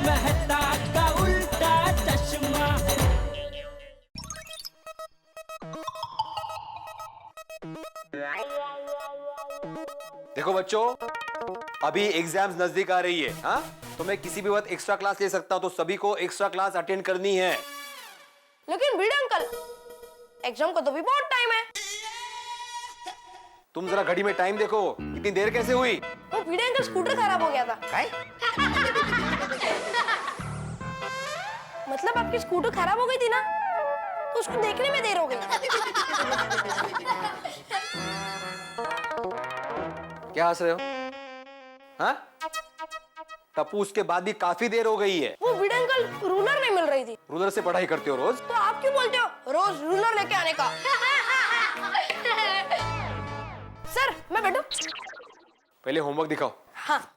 मेहता का उल्टा चश्मा। देखो बच्चों, अभी एग्जाम्स नजदीक आ रही है। हाँ, तो मैं किसी भी वक्त एक्स्ट्रा क्लास ले सकता हूँ, तो सभी को एक्स्ट्रा क्लास अटेंड करनी है। लेकिन भिड़े अंकल, एग्जाम को तो भी बहुत टाइम है। तुम जरा घड़ी में टाइम देखो, इतनी देर कैसे हुई? वो भिड़े अंकल स्कूटर खराब हो गया था। काय? मतलब आपकी स्कूटर खराब हो गई थी ना, तो उसको देखने में देर हो गई। क्या हंस रहे हो? हाँ? टप्पू, उसके बाद भी काफी देर हो गई है। वो भिड़े अंकल रूलर नहीं मिल रही थी। रूलर से पढ़ाई करते हो रोज? तो आप क्यों बोलते हो रोज रूलर लेके आने का? सर, मैं बैठूं? पहले होमवर्क दिखाओ। हाँ।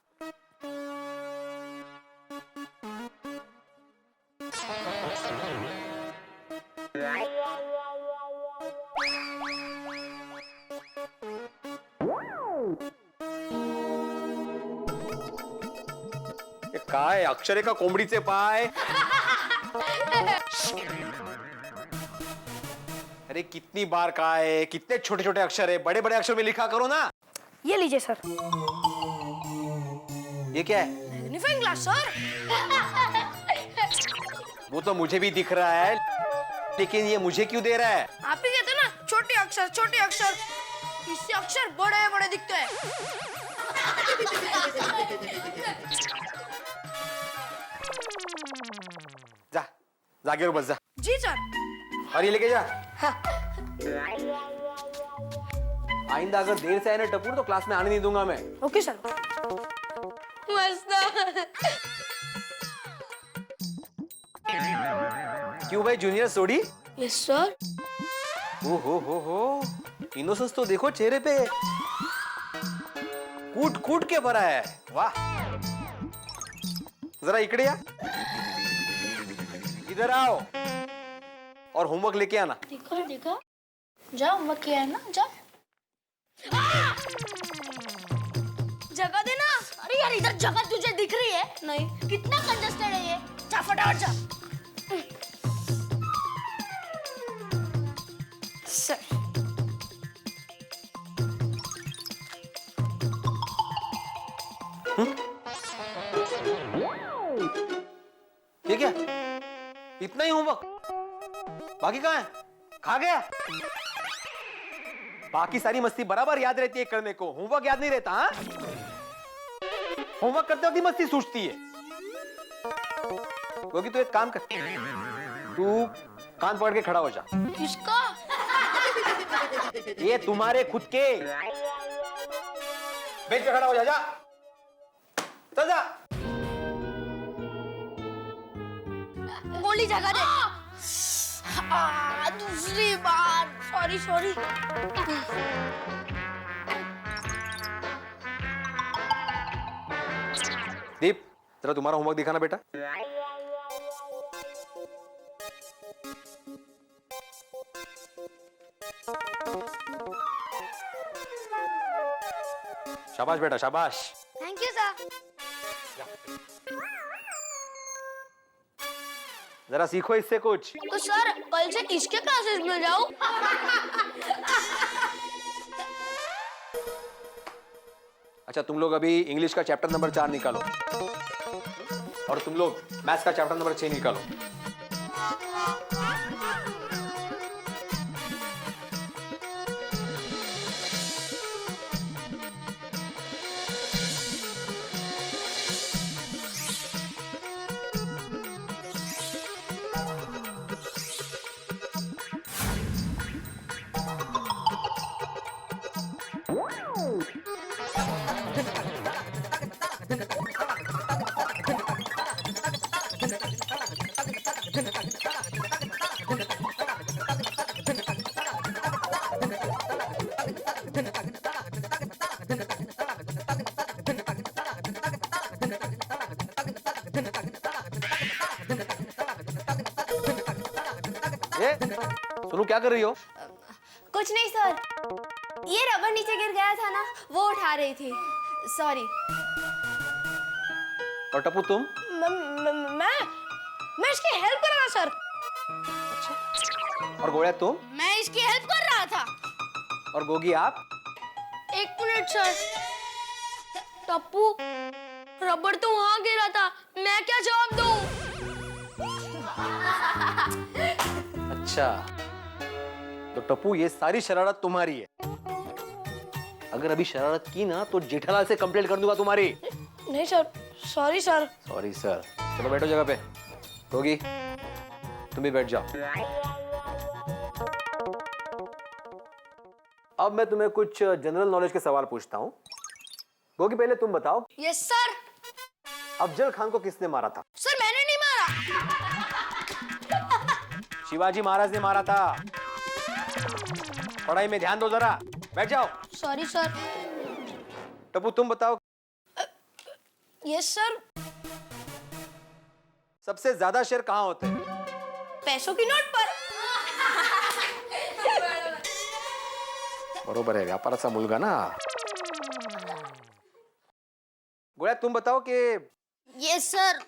ये काय अक्षरे का कोंबडीचे पाय? अरे कितनी बार काय, कितने छोटे छोटे अक्षर है, बड़े बड़े अक्षर में लिखा करो ना। ये लीजिए सर। ये क्या है? Magnifying glass sir. वो तो मुझे भी दिख रहा है, लेकिन ये मुझे क्यों दे रहा है? आप ही कहते ना छोटे अक्षर छोटे अक्षर, इससे अक्षर बड़े बड़े दिखते हैं। जा, जागेवर बस जा। जी सर। और ये लेके जा। हाँ। आइंदा अगर देर से आए ना टप्पू, तो क्लास में आने नहीं दूंगा मैं। Okay sir. मस्त। क्यों भाई जूनियर सोडी? Yes sir. ओ हो, इनोसेंस तो देखो चेहरे पे, कूट कूट के भरा है। वाह, जरा इकड़े आ, इधर आओ और होमवर्क लेके आना। देखो जाओ, होमवर्क किया है ना, जाओ। जगह देना। अरे यार, इधर जगह तुझे दिख रही है? नहीं। कितना कंजस्टेड है ये, जा फटाफट जा। सर। ये क्या, इतना ही होमवर्क? बाकी कहाँ है? खा गया? बाकी सारी मस्ती बराबर याद रहती है करने को, होमवर्क याद नहीं रहता। हाँ, होमवर्क करते वक्त मस्ती सूझती है। क्योंकि तू एक काम कर, तू कान पकड़ के खड़ा हो जा। किसका? ये तुम्हारे खुद के। बेंच पे खड़ा हो जा, जा चल जा। बोली जगह दे। दूसरी बार, सॉरी। दीप, जरा तुम्हारा होमवर्क दिखाना बेटा। शाबाश बेटा, शाबाश। Thank you sir. जरा सीखो इससे कुछ। तो सर, कल से किसके क्लासेस में जाऊं? अच्छा, तुम लोग अभी इंग्लिश का चैप्टर नंबर 4 निकालो, और तुम लोग मैथ्स का चैप्टर नंबर 6 निकालो। सुनो, क्या कर रही हो? कुछ नहीं सर, ये रबर नीचे गिर गया था ना, वो उठा रही थी। सॉरी। और टप्पू तुम? मैं इसकी हेल्प कर रहा सर। और गोळ्या तुम? मैं इसकी हेल्प कर रहा था। और गोगी आप? एक मिनट सर। टप्पू, रबड़ तो वहां गिरा था, मैं क्या जवाब दूं? अच्छा, तो टप्पू ये सारी शरारत तुम्हारी है। अगर अभी शरारत की ना तो जेठालाल से कंप्लेंट कर दूंगा तुम्हारी। नहीं sir, sorry sir. Sorry sir. चलो बैठो जगह पे। गोगी तुम भी बैठ जाओ। अब मैं तुम्हें कुछ जनरल नॉलेज के सवाल पूछता हूँ। गोगी पहले तुम बताओ, यस सर। अफजल खान को किसने मारा था? सर मैंने नहीं मारा। शिवाजी महाराज ने मारा था। पढ़ाई में ध्यान दो जरा। बैठ जाओ। Sorry sir. टप्पू तुम बताओ, यस सर। सबसे ज्यादा शेयर कहाँ होते हैं? पैसों की नोट पर। बरोबर है, व्यापाराचा मुलगा ना। गोळ्या तुम बताओ कि यस सर।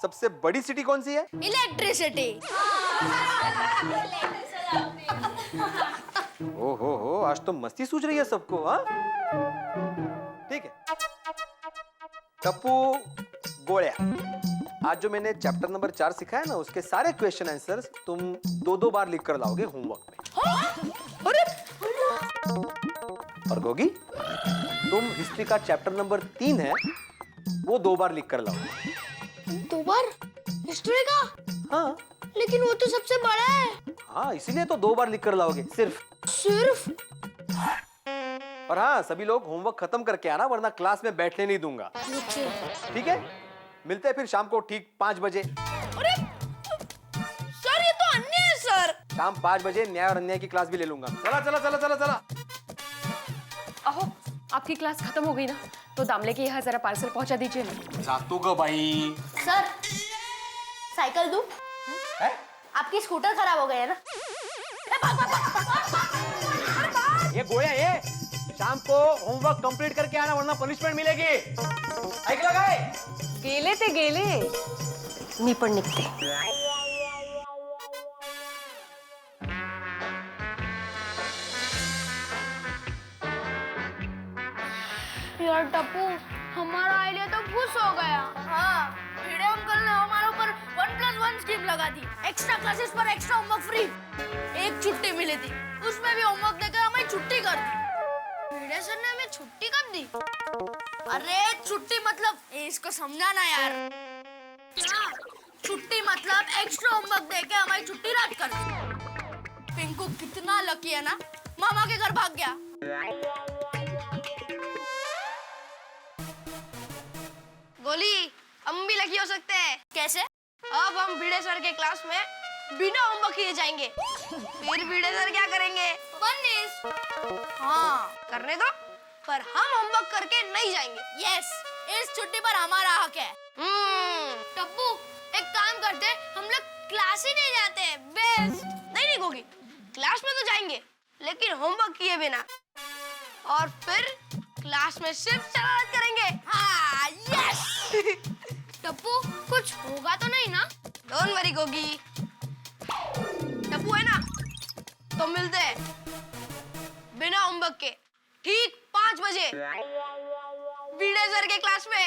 सबसे बड़ी सिटी कौन सी है? इलेक्ट्रिसिटी। हो आज तो मस्ती सूझ रही है सबको। हाँ ठीक है। टप्पू गोळ्या, आज जो मैंने चैप्टर नंबर 4 सिखाया ना, उसके सारे क्वेश्चन आंसर्स तुम 2-2 बार लिख कर लाओगे होमवर्क में। अरे और गोगी तुम हिस्ट्री का चैप्टर नंबर 3 है वो 2 बार लिख कर लाओगे। 2 बार हिस्ट्री का? हाँ लेकिन वो तो सबसे बड़ा है। हाँ, इसीलिए तो 2 बार लिख कर लाओगे सिर्फ। और हाँ, सभी लोग होमवर्क खत्म करके आना, वरना क्लास में बैठने नहीं दूंगा। ठीक है, मिलते हैं फिर शाम को ठीक 5 बजे। अरे सर, ये तो अन्याय है सर। शाम 5 बजे न्याय और अन्याय की क्लास भी ले लूंगा। चला चला चला चला चला। अहो, आपकी क्लास खत्म हो गई ना, तो दामले के यहाँ जरा पार्सल पहुंचा दीजिए ना। जातू का भाई। सर, साइकिल दूं? है? आपकी स्कूटर खराब हो गई है ना। ये गोया ये, शाम को होमवर्क कंप्लीट करके आना, वरना पनिशमेंट मिलेगी। ऐकलं काय? गेले ते गेले, मी पण निघते। यार टप्पू, हमारा आइडिया तो खुश हो गया। हाँ, भिड़े अंकल ने हमारे ऊपर 1+1 स्कीम लगा दी। एक्स्ट्रा क्लासेस पर एक्स्ट्रा होमवर्क फ्री। एक छुट्टी मिली थी, उसमें भी होमवर्क देकर हमें छुट्टी कर दी। भिड़े सर ने हमें छुट्टी कब दी? अरे छुट्टी मतलब इसको समझाना यार। हाँ, छुट्टी मतलब एक्स्ट्रा होमवर्क देके हमारी छुट्टी रद्द कर दी। पिंकू कितना लकी है ना, मामा के घर भाग गया। गोली, हम भी लकी हो सकते हैं। कैसे? अब हम भिड़े सर के क्लास में बिना होमवर्क किए जाएंगे। फिर भिड़े सर क्या करेंगे? बनिस। हाँ, करने दो, पर हम होमवर्क करके नहीं जाएंगे। यस, इस छुट्टी पर हमारा हक है। टप्पू, एक काम करते, हम लोग क्लास ही नहीं जाते। बेस्ट। नहीं गोगी, क्लास में तो जाएंगे, लेकिन होमवर्क किए बिना। और फिर क्लास में सिर्फ शरारत करेंगे। हाँ, यस। टप्पू, कुछ होगा तो नहीं ना? डोंट वरी गोगी, टप्पू है ना, तो मिलते हैं बिना होमवर्क के ठीक 5 बजे भिड़े सर के क्लास में।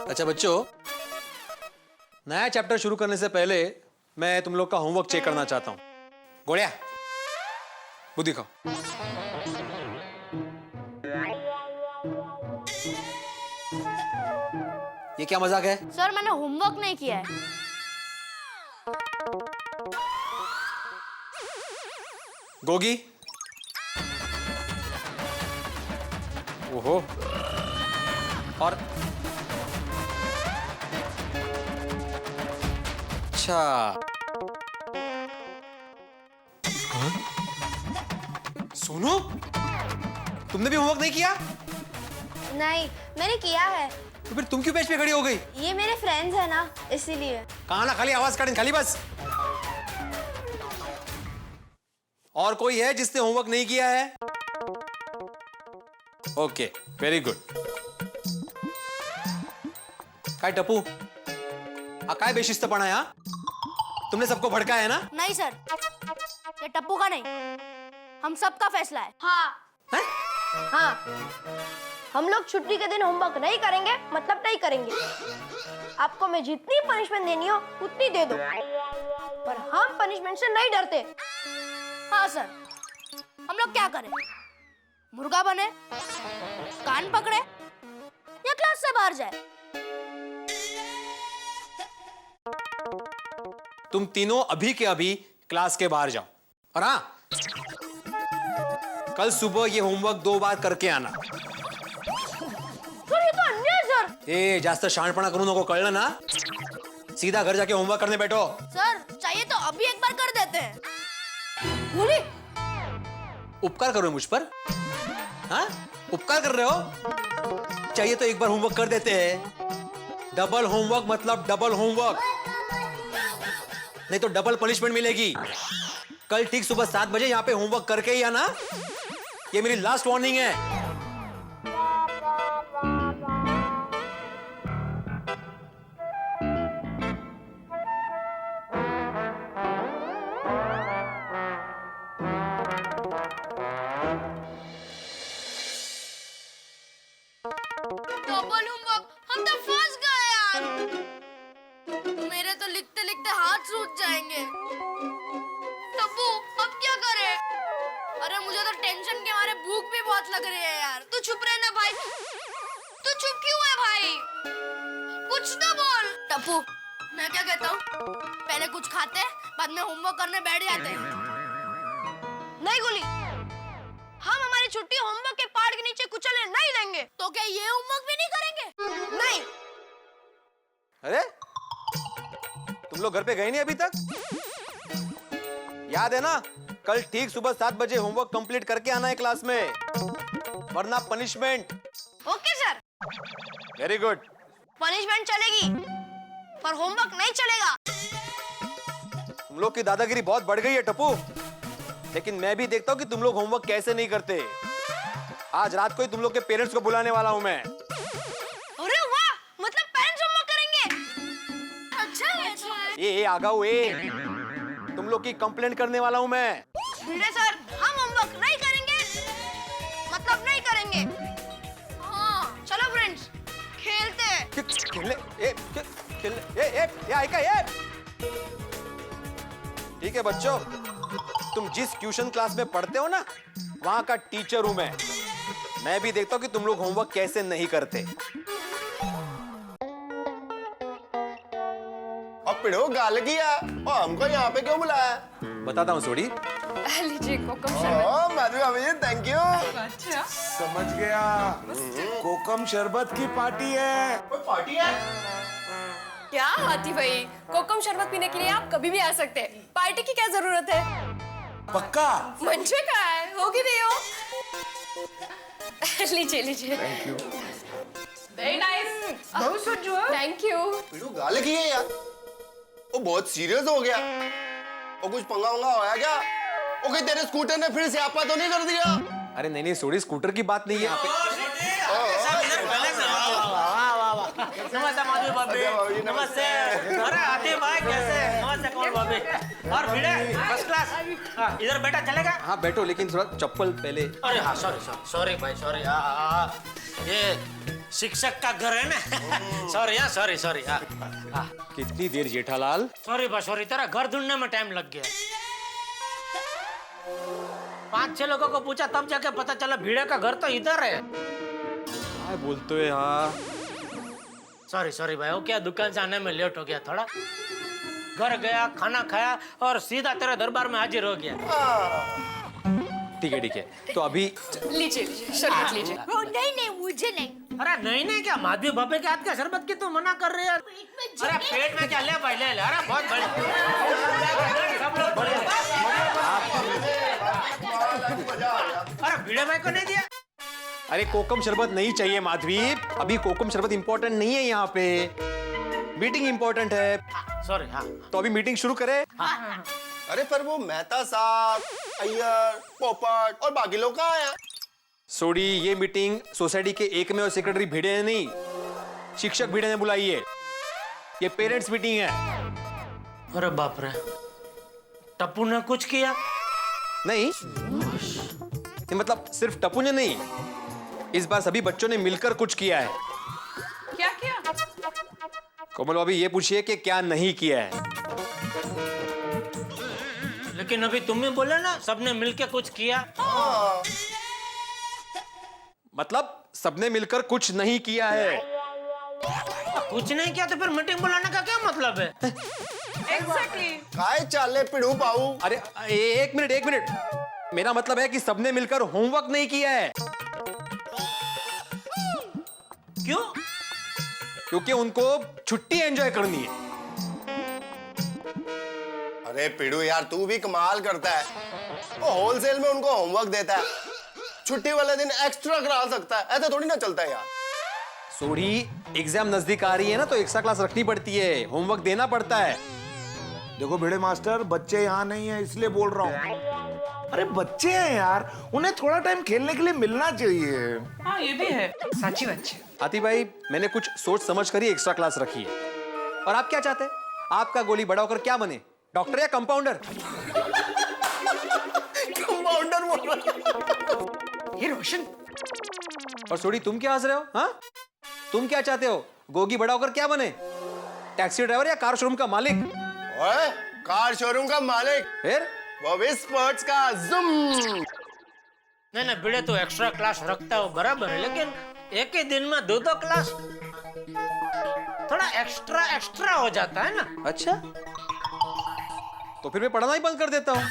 अच्छा बच्चों, नया चैप्टर शुरू करने से पहले मैं तुम लोग का होमवर्क चेक करना चाहता हूं। गोड़िया, बुद्धि दिखाओ। ये क्या मजाक है? सर, मैंने होमवर्क नहीं किया है। गोगी, ओहो, और अच्छा, सोनू, तुमने भी होमवर्क नहीं किया? नहीं, मैंने किया है। तो फिर तुम क्यों बेंच पे खड़ी हो गई? ये मेरे फ्रेंड्स है ना, इसीलिए। कहा ना खाली आवाज काटने, खाली बस। और कोई है जिसने होमवर्क नहीं किया है? Okay, very good. काय टप्पू, काय बेशिस्तपणा है? तुमने सबको भड़काया है ना? नहीं सर, ये टप्पू का नहीं, हम सबका फैसला है। हाँ हाँ, हम लोग छुट्टी के दिन होमवर्क नहीं करेंगे, मतलब नहीं करेंगे। आपको मैं जितनी पनिशमेंट देनी हो उतनी दे दो, पर हम पनिशमेंट से नहीं डरते। हाँ सर, हम लोग क्या करें? मुर्गा बने, कान पकड़े या क्लास से बाहर जाए? तुम तीनों अभी के अभी क्लास के बाहर जाओ। और हाँ, कल सुबह ये होमवर्क 2 बार करके आना। सर ये तो अन्याय सर। ए, जास्त शहाणपणा करू नको, कळलं ना? सीधा घर जाके होमवर्क करने बैठो। सर चाहिए तो अभी एक बार कर देते हैं। बोली उपकार करो मुझ पर? हाँ, उपकार कर रहे हो? चाहिए तो एक बार होमवर्क कर देते हैं। डबल होमवर्क मतलब डबल होमवर्क, नहीं तो डबल पनिशमेंट मिलेगी। कल ठीक सुबह 7 बजे यहाँ पे होमवर्क करके ही आना। ये मेरी लास्ट वार्निंग है। डबल होमवर्क, हम तो फंस गए यार। मेरे तो लिखते लिखते हाथ सूज जाएंगे। टप्पू अब क्या करें? अरे मुझे तो टेंशन के मारे भूख भी बहुत लग रही है यार। तू चुप रहना भाई। तू चुप क्यों है भाई? कुछ तो बोल। टप्पू मैं क्या कहता हूँ, पहले कुछ खाते, बाद में होमवर्क करने बैठ जाते हैं। नहीं गुली, हम हमारी छुट्टी होमवर्क के पार्ट के नीचे कुचलने नहीं देंगे। तो क्या ये होमवर्क भी नहीं करेंगे? नहीं। अरे तुम लोग घर पे गए नहीं अभी तक? याद है ना, कल ठीक सुबह 7 बजे होमवर्क कंप्लीट करके आना है क्लास में, वरना punishment. Okay sir. Very good. Punishment चलेगी, पर होमवर्क नहीं चलेगा। तुम लोग की दादागिरी बहुत बढ़ गई है टप्पू, लेकिन मैं भी देखता हूँ कि तुम लोग होमवर्क कैसे नहीं करते। आज रात को ही तुम लोग के पेरेंट्स को बुलाने वाला हूँ मैं। अरे वाह, मतलब पेरेंट्स होमवर्क करेंगे? अच्छा है, अच्छा है। ये आगाऊ, तुम लोग की कंप्लेंट करने वाला हूँ मैं। भिड़े सर, हम होमवर्क नहीं करेंगे, मतलब नहीं करेंगे। हाँ चलो फ्रेंड्स, खेलते हैं। खेलने? ऐका ठीक है बच्चों, तुम जिस ट्यूशन क्लास में पढ़ते हो ना, वहां का टीचर हूं मैं भी देखता हूं कि तुम लोग होमवर्क कैसे नहीं करते। अब पिड़ो गाल किया और हमको यहाँ पे क्यों बुलाया? बताता हूँ सोडी। लीजिए कोकम शरबत। ओह माधवी भाभी थैंक यू। अच्छा, समझ गया, कोकम शरबत की पार्टी है। कोई पार्टी है? क्या हाथी भाई, कोकम शरबत पीने के लिए आप कभी भी आ सकते हैं। पार्टी की क्या जरूरत है? पक्का? मंचे का है, होगी नहीं हो। लीजिए लीजिए। Thank you. वेरी नाइस, बहुत सुंदर। Thank you. पिड़ो गाल किया यार, वो बहुत सीरियस हो गया। और कुछ पंगा वंगा होया क्या? वो कहीं तेरे स्कूटर ने फिर स्यापा तो नहीं कर दिया? अरे नहीं सोडी, स्कूटर की बात नहीं है यहाँ पे। नमस्ते माधवी भाभी। नमस्ते। अरे आते भाई कैसे? नमस्ते कौन भाभी? और भिड़े फर्स्ट क्लास। इधर बैठा चलेगा? हाँ बैठो, लेकिन थोड़ा चप्पल पहले। अरे हाँ सॉरी भाई सॉरी। ये शिक्षक का घर है ना। सॉरी। कितनी देर जेठालाल? सॉरी तेरा घर ढूंढने में टाइम लग गया। 5-6 लोगों को पूछा तब जाके पता चला भिड़े का घर तो इधर है। क्या बोलते हो यार? सॉरी भाई, वो क्या दुकान से आने में लेट हो गया थोड़ा। घर गया, खाना खाया और सीधा तेरे दरबार में हाजिर हो गया। ठीक है, तो अभी लीजिए शरबत लीजिए। नहीं मुझे नहीं। अरे नहीं क्या माधवी भाभी के हाथ का शरबत की तू मना कर रहे है? अरे पेट में क्या, ले भाई ले। अरे बहुत बड़े सब लोग बड़े। अरे भिड़े भाई को नहीं दिया? अरे कोकम शरबत नहीं चाहिए माधवी, अभी कोकम शरबत इंपॉर्टेंट नहीं है यहाँ पे, मीटिंग इंपॉर्टेंट है। सॉरी। हाँ तो अभी मीटिंग शुरू करें। अरे पर वो मेहता साहब, अय्यर, पोपट और बाकी लोग कहाँ हैं? सोडी, ये मीटिंग सोसाइटी के एकमेव सेक्रेटरी भिड़े ने नहीं, शिक्षक भिड़े ने बुलाई है। ये पेरेंट्स मीटिंग है। अरे बाप रे, टप्पू ने कुछ किया? नहीं, ये मतलब सिर्फ टप्पू ने नहीं, इस बार सभी बच्चों ने मिलकर कुछ किया है। क्या किया? कोमल भाभी, ये पूछिए कि क्या नहीं किया है। लेकिन अभी तुम ही बोले ना सबने मिलके कुछ किया। मतलब सबने मिलकर कुछ नहीं किया है। कुछ नहीं किया तो फिर मीटिंग बुलाने का क्या मतलब है? एग्जैक्टली। काय चाले पिड़ू पाऊ। अरे एक मिनट, मेरा मतलब है कि सबने मिलकर होमवर्क नहीं किया है। क्यों? क्योंकि उनको छुट्टी एंजॉय करनी है। अरे पिड़ू यार, तू भी कमाल करता है। वो होलसेल में उनको होमवर्क देता है, छुट्टी वाले दिन एक्स्ट्रा करा सकता है। ऐसा थोड़ी ना चलता है यार। सोडी, एग्जाम नजदीक आ रही है ना, तो एक्स्ट्रा क्लास रखनी पड़ती है, होमवर्क देना पड़ता है। देखो भिड़े मास्टर, बच्चे यहाँ नहीं है इसलिए बोल रहा हूँ। अरे बच्चे हैं यार, उन्हें थोड़ा टाइम खेलने के लिए मिलना चाहिए। हाँ ये भी है, सच्ची बच्चे। आती भाई, मैंने कुछ सोच समझ कर ही एक्स्ट्रा क्लास रखी है। और आप क्या चाहते हैं? आपका गोली बड़ा होकर क्या बने, डॉक्टर या कंपाउंडर? कंपाउंडर बोल रहा है। ये रोशन। और सोडी, तुम क्या हंस रहे हो? हाँ, तुम क्या चाहते हो? गोगी बड़ा होकर क्या बने, टैक्सी ड्राइवर या कार शोरूम का मालिक? ओए, कार शोरूम का मालिक, फिर वो भी स्पोर्ट्स का जुम। नहीं भिड़े तो एक्स्ट्रा क्लास रखता हो बराबर है, लेकिन एक ही दिन में 2 क्लास थोड़ा एक्स्ट्रा हो जाता है ना। अच्छा, तो फिर मैं पढ़ना ही बंद कर देता हूँ।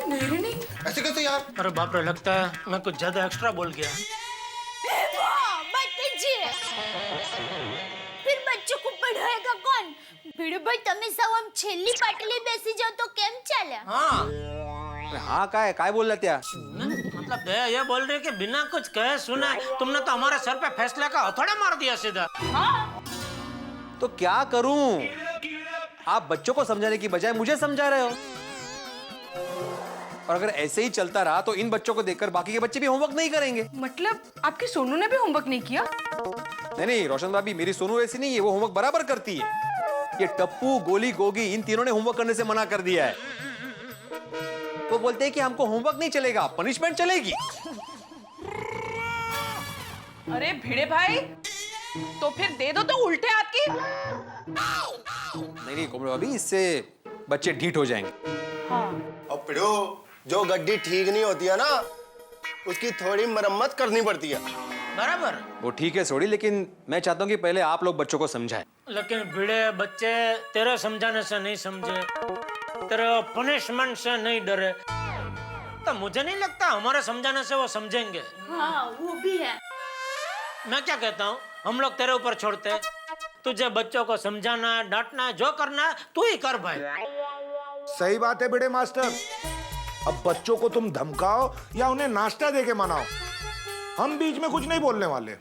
नहीं। ऐसे कैसे यार? अरे बाप रे, लगता है मैं कुछ ज्यादा एक्स्ट्रा बोल गया। फिर बच्चों को पढ़ाएगा कौन? भिड़े भाई, तमे सब हम छेली पाटली बेसी जाओ तो केम चले? हाँ, हाँ, काय बोल रहे थे? मतलब दया ये बोल रहे कि बिना कुछ कहे सुना तुमने तो हमारे सर पे फैसले का हथौड़ा मार दिया सीधा। तो क्या करूं? आप बच्चों को समझाने की बजाय मुझे समझा रहे हो। और अगर ऐसे ही चलता रहा तो इन बच्चों को देखकर बाकी के बच्चे भी होमवर्क नहीं करेंगे। मतलब आपकी सोनू ने भी होमवर्क नहीं किया? नहीं, रोशन भाभी, मेरी सोनू ऐसी नहीं है, वो होमवर्क बराबर करती है। ये टप्पू, गोली, गोगी, इन तीनों ने होमवर्क करने से मना कर दिया है। वो बोलते हैं कि हमको होमवर्क नहीं चलेगा, पनिशमेंट चलेगी। अरे भिड़े भाई, तो फिर दे दो तो उल्टे हाथ की। नहीं कोमल भाभी, इससे बच्चे ढीठ हो जाएंगे। और पिड़ू, जो गड्डी ठीक नहीं होती है ना, उसकी थोड़ी मरम्मत करनी पड़ती है। बराबर। वो ठीक है सोडी, लेकिन मैं चाहता हूँ कि पहले आप लोग बच्चों को समझाएं। लेकिन भिड़े बच्चे तेरे समझाने से नहीं समझे, तेरे पनिशमेंट से नहीं डरे, तो मुझे नहीं लगता हमारे समझाने से वो समझेंगे। हाँ, वो भी है। मैं क्या कहता हूँ, हम लोग तेरे ऊपर छोड़ते हैं। तुझे बच्चों को समझाना है, डांटना है, जो करना है तू ही कर भाई। सही बात है भिड़े मास्टर। अब बच्चों को तुम धमकाओ या उन्हें नाश्ता देके मनाओ, हम बीच में कुछ नहीं बोलने वाले।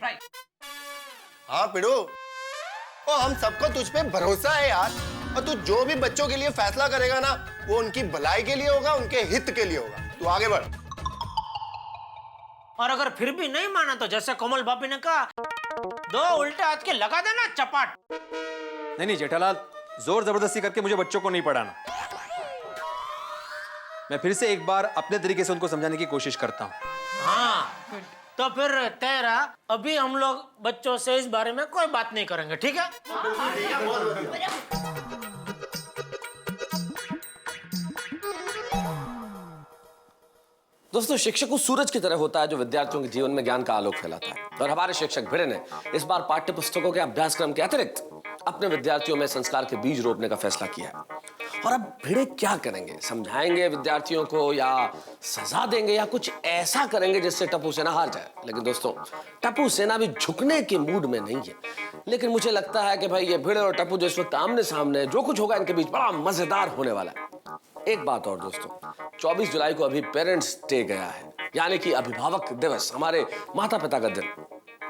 हाँ पिड़ू, और हम सबको तुझ पे भरोसा है यार। और तू जो भी बच्चों के लिए फैसला करेगा ना, वो उनकी भलाई के लिए होगा, उनके हित के लिए होगा। तू आगे बढ़। और अगर फिर भी नहीं माना तो जैसे कोमल भाभी ने कहा, 2 उल्टे हाथ के लगा देना चपाट। नहीं जेठालाल, जोर जबरदस्ती करके मुझे बच्चों को नहीं पढ़ाना। मैं फिर से एक बार अपने तरीके से उनको समझाने की कोशिश करता हूँ। हाँ, तो फिर तेरा अभी हम लोग बच्चों से इस बारे में कोई बात नहीं करेंगे, ठीक है? दोस्तों, शिक्षक उस सूरज की तरह होता है जो विद्यार्थियों के जीवन में ज्ञान का आलोक फैलाता है। और हमारे शिक्षक भिड़े ने इस बार पाठ्य पुस्तकों के अभ्यासक्रम के अतिरिक्त अपने विद्यार्थियों में संस्कार के बीज रोपने का फैसला किया है। और अब भिड़े क्या करेंगे? समझाएंगे विद्यार्थियों को या सजा देंगे या कुछ ऐसा करेंगे जिससे टप्पू सेना हार जाए? लेकिन दोस्तों, टप्पू सेना भी झुकने के मूड में नहीं है। लेकिन मुझे लगता है कि भाई ये भिड़े और टप्पू जिस वक्त आमने सामने, जो कुछ होगा इनके बीच बड़ा मजेदार होने वाला है। एक बात और दोस्तों, 24 जुलाई को अभी पेरेंट्स डे गया है, यानी कि अभिभावक दिवस, हमारे माता पिता का दिन।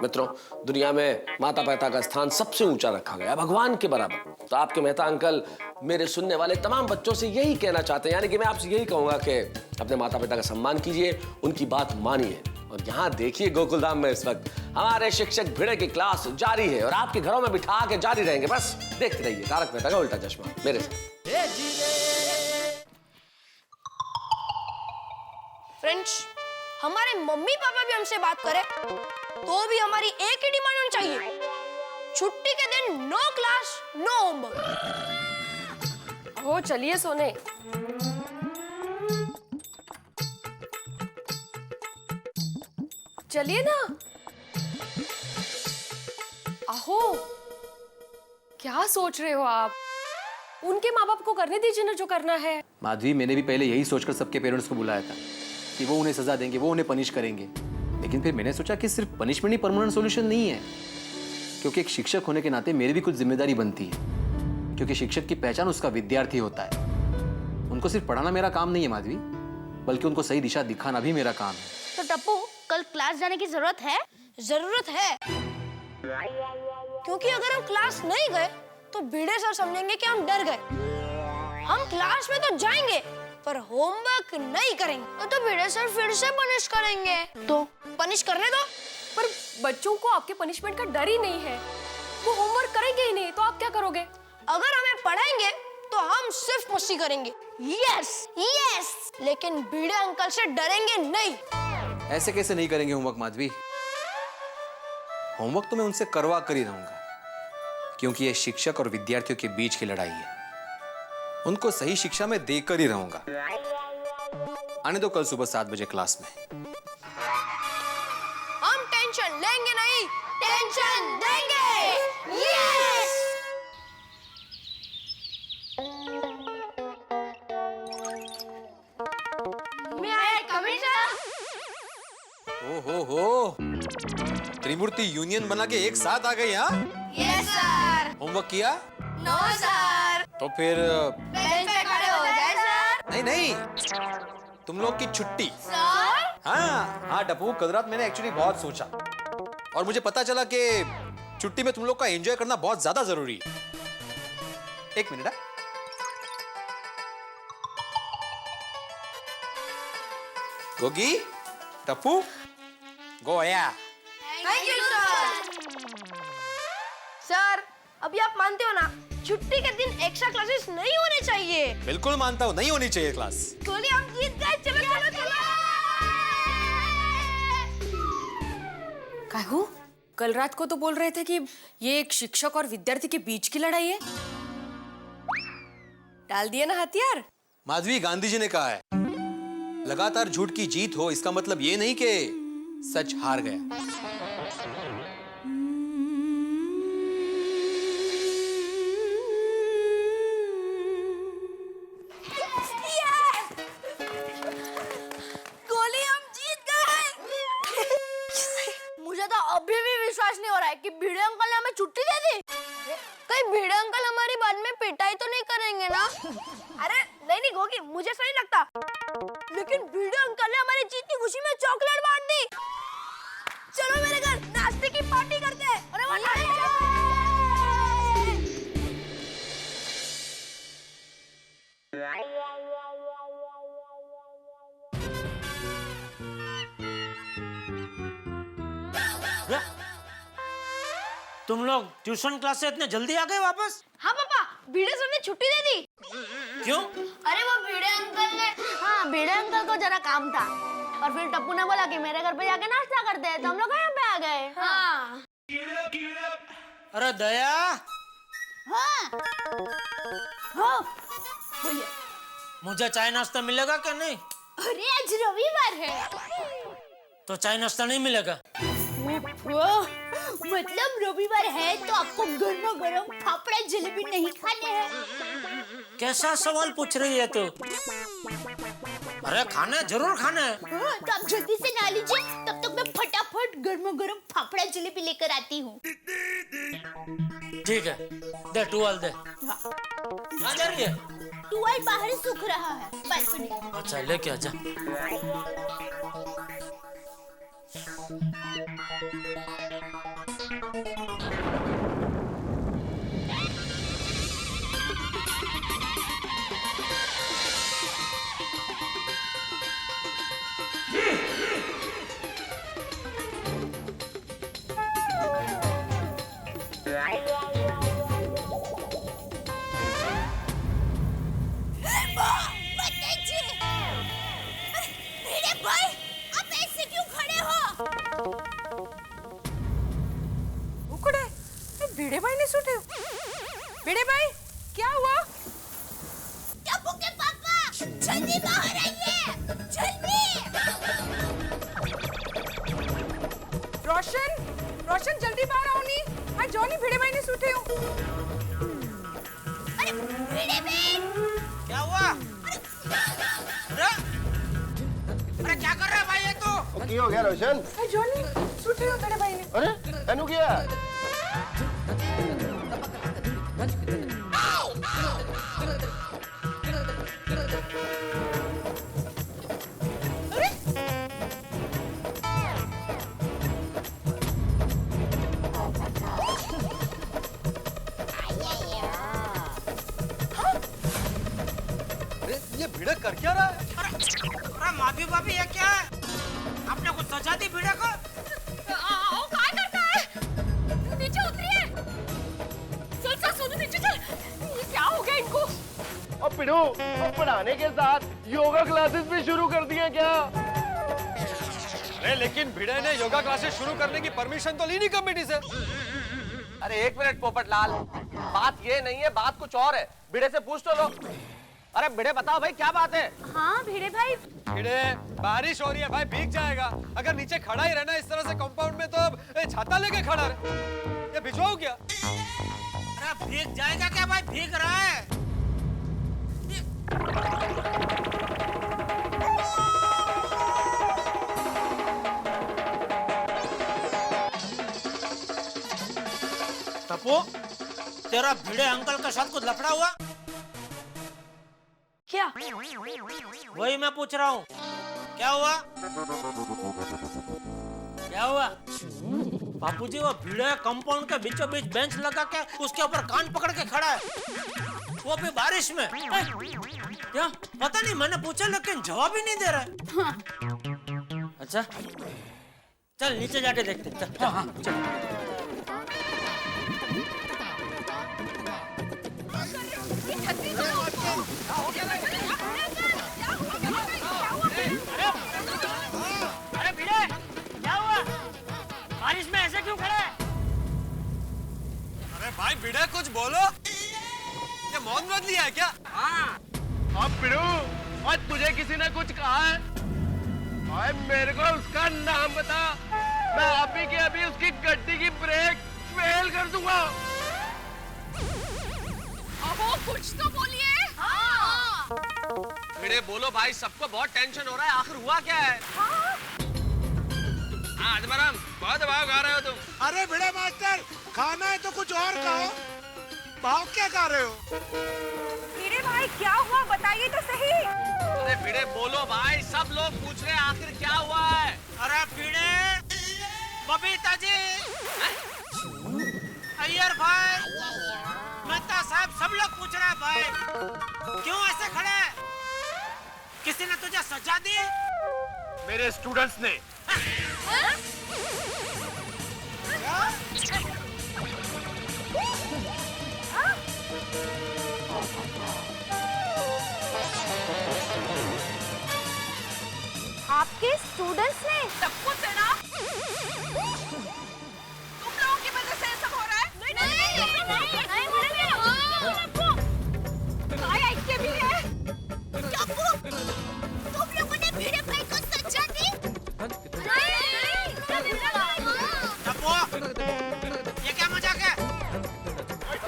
मित्रों, दुनिया में माता पिता का स्थान सबसे ऊंचा रखा गया, भगवान के बराबर। तो आपके मेहता अंकल मेरे सुनने वाले तमाम बच्चों से यही कहना चाहते हैं, यानी कि मैं आपसे यही कहूंगा कि अपने माता पिता का सम्मान कीजिए, उनकी बात मानिए। और यहाँ देखिए गोकुलधाम में इस वक्त हमारे शिक्षक भिड़े की क्लास जारी है और आपके घरों में बिठा के जारी रहेंगे। बस देखते रहिए तारक मेहता का उल्टा चश्मा मेरे साथ। फ्रेंड्स, हमारे मम्मी पापा भी हमसे बात करें तो भी हमारी एक ही डिमांड होनी चाहिए, छुट्टी के दिन नो क्लास नो होमवर्क। हो चलिए सोने। चलिए ना। आहो, क्या सोच रहे हो आप? उनके माँ बाप को करने दीजिए ना जो करना है। माधवी, मैंने भी पहले यही सोचकर सबके पेरेंट्स को बुलाया था कि वो उन्हें सजा देंगे, वो उन्हें पनिश करेंगे। लेकिन फिर मैंने सोचा कि सिर्फ पनिशमेंट ही परमानेंट सॉल्यूशन नहीं है, क्योंकि एक शिक्षक होने के नाते मेरी भी कुछ जिम्मेदारी बनती है, क्योंकि शिक्षक की पहचान उसका विद्यार्थी होता है। उनको सिर्फ पढ़ाना मेरा काम नहीं है माधवी, बल्कि उनको सही दिशा दिखाना भी मेरा काम है। तो टप्पू, कल क्लास जाने की जरूरत है? जरूरत है, क्योंकि अगर हम क्लास नहीं गए तो भिड़े सर समझेंगे कि हम डर गए। हम क्लास में तो जाएंगे पर होमवर्क नहीं करेंगे तो भिड़े सर फिर से पनिश करेंगे। तो पनिश करने दो। पर बच्चों को आपके पनिशमेंट का डर ही नहीं है, वो होमवर्क करेंगे ही नहीं, तो आप क्या करोगे? अगर हमें पढ़ाएंगे तो हम सिर्फ मस्ती करेंगे। यस यस, लेकिन भिड़े अंकल से डरेंगे नहीं। ऐसे कैसे नहीं करेंगे होमवर्क माधवी? होमवर्क तो मैं उनसे करवा कर ही रहूंगा, क्योंकि ये शिक्षक और विद्यार्थियों के बीच की लड़ाई है। उनको सही शिक्षा में देकर ही रहूंगा। आने दो कल सुबह 7 बजे क्लास में। हम टेंशन लेंगे नहीं, टेंशन देंगे। यस। मैं आया कमिश्नर। हो त्रिमूर्ति यूनियन बना के एक साथ आ गई। हाँ, यस सर। होमवर्क किया? No sir. तो फिर बेंच पे खड़े हो जाए सर। नहीं, तुम लोग की छुट्टी। सर? हाँ टप्पू, कल रात मैंने एक्चुअली बहुत सोचा और मुझे पता चला कि छुट्टी में तुम लोग का एंजॉय करना बहुत ज्यादा जरूरी है। एक मिनट। गोगी, टप्पू, गोया। Thank you sir. सर, अभी आप मानते हो ना, छुट्टी के दिन एक्स्ट्रा क्लासेस नहीं होने चाहिए। बिल्कुल मानता हूँ, नहीं होनी चाहिए क्लास। बोलिए, हम जीत गए। चलो चलो चलो। काहू, कल रात को तो बोल रहे थे कि ये एक शिक्षक और विद्यार्थी के बीच की लड़ाई है। डाल दिया ना हथियार। माधवी, गांधी जी ने कहा है, लगातार झूठ की जीत हो इसका मतलब ये नहीं कि सच हार गया। गोली, हम जीत गए। मुझे तो अभी भी विश्वास नहीं हो रहा है कि भिड़े अंकल ने हमें छुट्टी दे दी। कहीं भिड़े अंकल हमारी बाद में पिटाई तो नहीं करेंगे ना? अरे नहीं गोगी, मुझे सही लगता। लेकिन भिड़े अंकल ने हमारी जीत की खुशी में चॉकलेट बांट दी। चलो मेरे घर नाश्ते की पार्टी करते हैं। अरे तुम लोग ट्यूशन क्लास से इतने जल्दी आ गए वापस? हाँ पापा, भिड़े सर ने छुट्टी दे दी। क्यों? अरे वो भिड़े अंकल ने, हाँ भिड़े अंकल को जरा काम था और फिर टप्पू ने बोला कि मेरे घर पे जाके नाश्ता करते हैं, तो हम लोग यहाँ पे आ गए। हाँ। अरे दया। हाँ। हाँ। बोलिए। मुझे चाय नाश्ता मिलेगा क्या नहीं? अरे आज रविवार है। तो चाय नाश्ता नहीं मिलेगा? मतलब रविवार है तो आपको गर्मा गर्म फाफड़ा जलेबी नहीं खाने हैं? कैसा सवाल पूछ रही है तू? अरे खाना जरूर खाना है। तो आप जल्दी से ना लीजिए, तब तक मैं फटाफट गर्मा गर्म फाफड़ा जलेबी लेकर आती हूँ। ठीक है, दे टुवाल दे। कहाँ जा रही है? टुवाल बाहर सूख रहा है, बस नहीं। अच्छा लेके आजा। सूते हो? भिड़े भाई क्या हुआ? टप्पू के पापा जल्दी बाहर आइए, जल्दी। रोशन, रोशन जल्दी बाहर आओ नी। हाँ जॉनी भिड़े भाई ने सूते हो। अरे भिड़े भाई क्या हुआ? अरे क्या कर रहा है भाई ये तो? की हो गया रोशन? जॉनी सूते हो भिड़े भाई ने। अरे एनु क्या? ये भिड़े कर क्या रहा है? अरे माफी भाभी ये क्या है? आपने कुछ सजा दी भिड़े को? आओ काय करता है? नीचे उतरिए। चल चल सोनू नीचे चल। ये क्या हो गया इनको? अब पिड़ू, अब पढ़ाने के साथ योगा क्लासेस भी शुरू कर दिए क्या? अरे लेकिन भिड़े ने योगा क्लासेस शुरू करने की परमिशन तो ली नहीं कमेटी से। अरे एक मिनट पोपटलाल, बात ये नहीं है, बात कुछ और है। भिड़े से पूछ तो लो। अरे भिड़े बताओ भाई क्या बात है? हाँ भिड़े भाई, भिड़े बारिश हो रही है भाई, भीग जाएगा। अगर नीचे खड़ा ही रहना इस तरह से कंपाउंड में तो अब छाता लेके खड़ा रहे। ये भिजवाओ क्या? अरे भीग जाएगा क्या भाई? भीग रहा है। टप्पू, तेरा भिड़े अंकल के साथ कुछ लफड़ा हुआ? क्या? वही मैं पूछ रहा हूँ, क्या हुआ? क्या हुआ? बापूजी वो भिड़े कंपाउंड के बीचों बीच बेंच लगा के उसके ऊपर कान पकड़ के खड़ा है, वो भी बारिश में। क्या पता नहीं, मैंने पूछा लेकिन जवाब ही नहीं दे रहा है। अच्छा चल नीचे जाके देखते। चल हाँ चल। अरे भिड़े क्या हुआ? बारिश में ऐसे क्यों खड़ा है? अरे भाई भिड़े कुछ बोलो। ये मौन मत लिया है क्या? हाँ। अब पिड़ू, आज तुझे किसी ने कुछ कहा है? भाई मेरे को उसका नाम बता, मैं अभी के अभी उसकी गड्डी की ब्रेक फेल कर दूंगा। अहो कुछ तो बोलिए। हाँ। भिड़े बोलो भाई, सबको बहुत टेंशन हो रहा है, आखिर हुआ क्या है? हाँ अजमरम, बहुत भाव खा रहे हो तुम। अरे भिड़े मास्टर, खाना है तो कुछ और खाओ। भाव क्या खा रहे हो? भिड़े भाई क्या हुआ बताइए तो सही। अरे भिड़े बोलो भाई, सब लोग पूछ रहे हैं आखिर क्या हुआ है? अरे भिड़े, बबीता जी, अय्यर भाई, मेहता साहब, सब लोग पूछ रहे हैं भाई क्यों ऐसे खड़े हैं? किसी ने तुझे सजा दी? मेरे स्टूडेंट्स ने। आपके स्टूडेंट्स ने? सबको से ना? तुम लोगों की वजह से सब हो रहा है? नहीं ऐसे भी है। टप्पू, तुम लोगों ने भिड़े भाई को सजा दी? टप्पू, ये क्या मजाक है?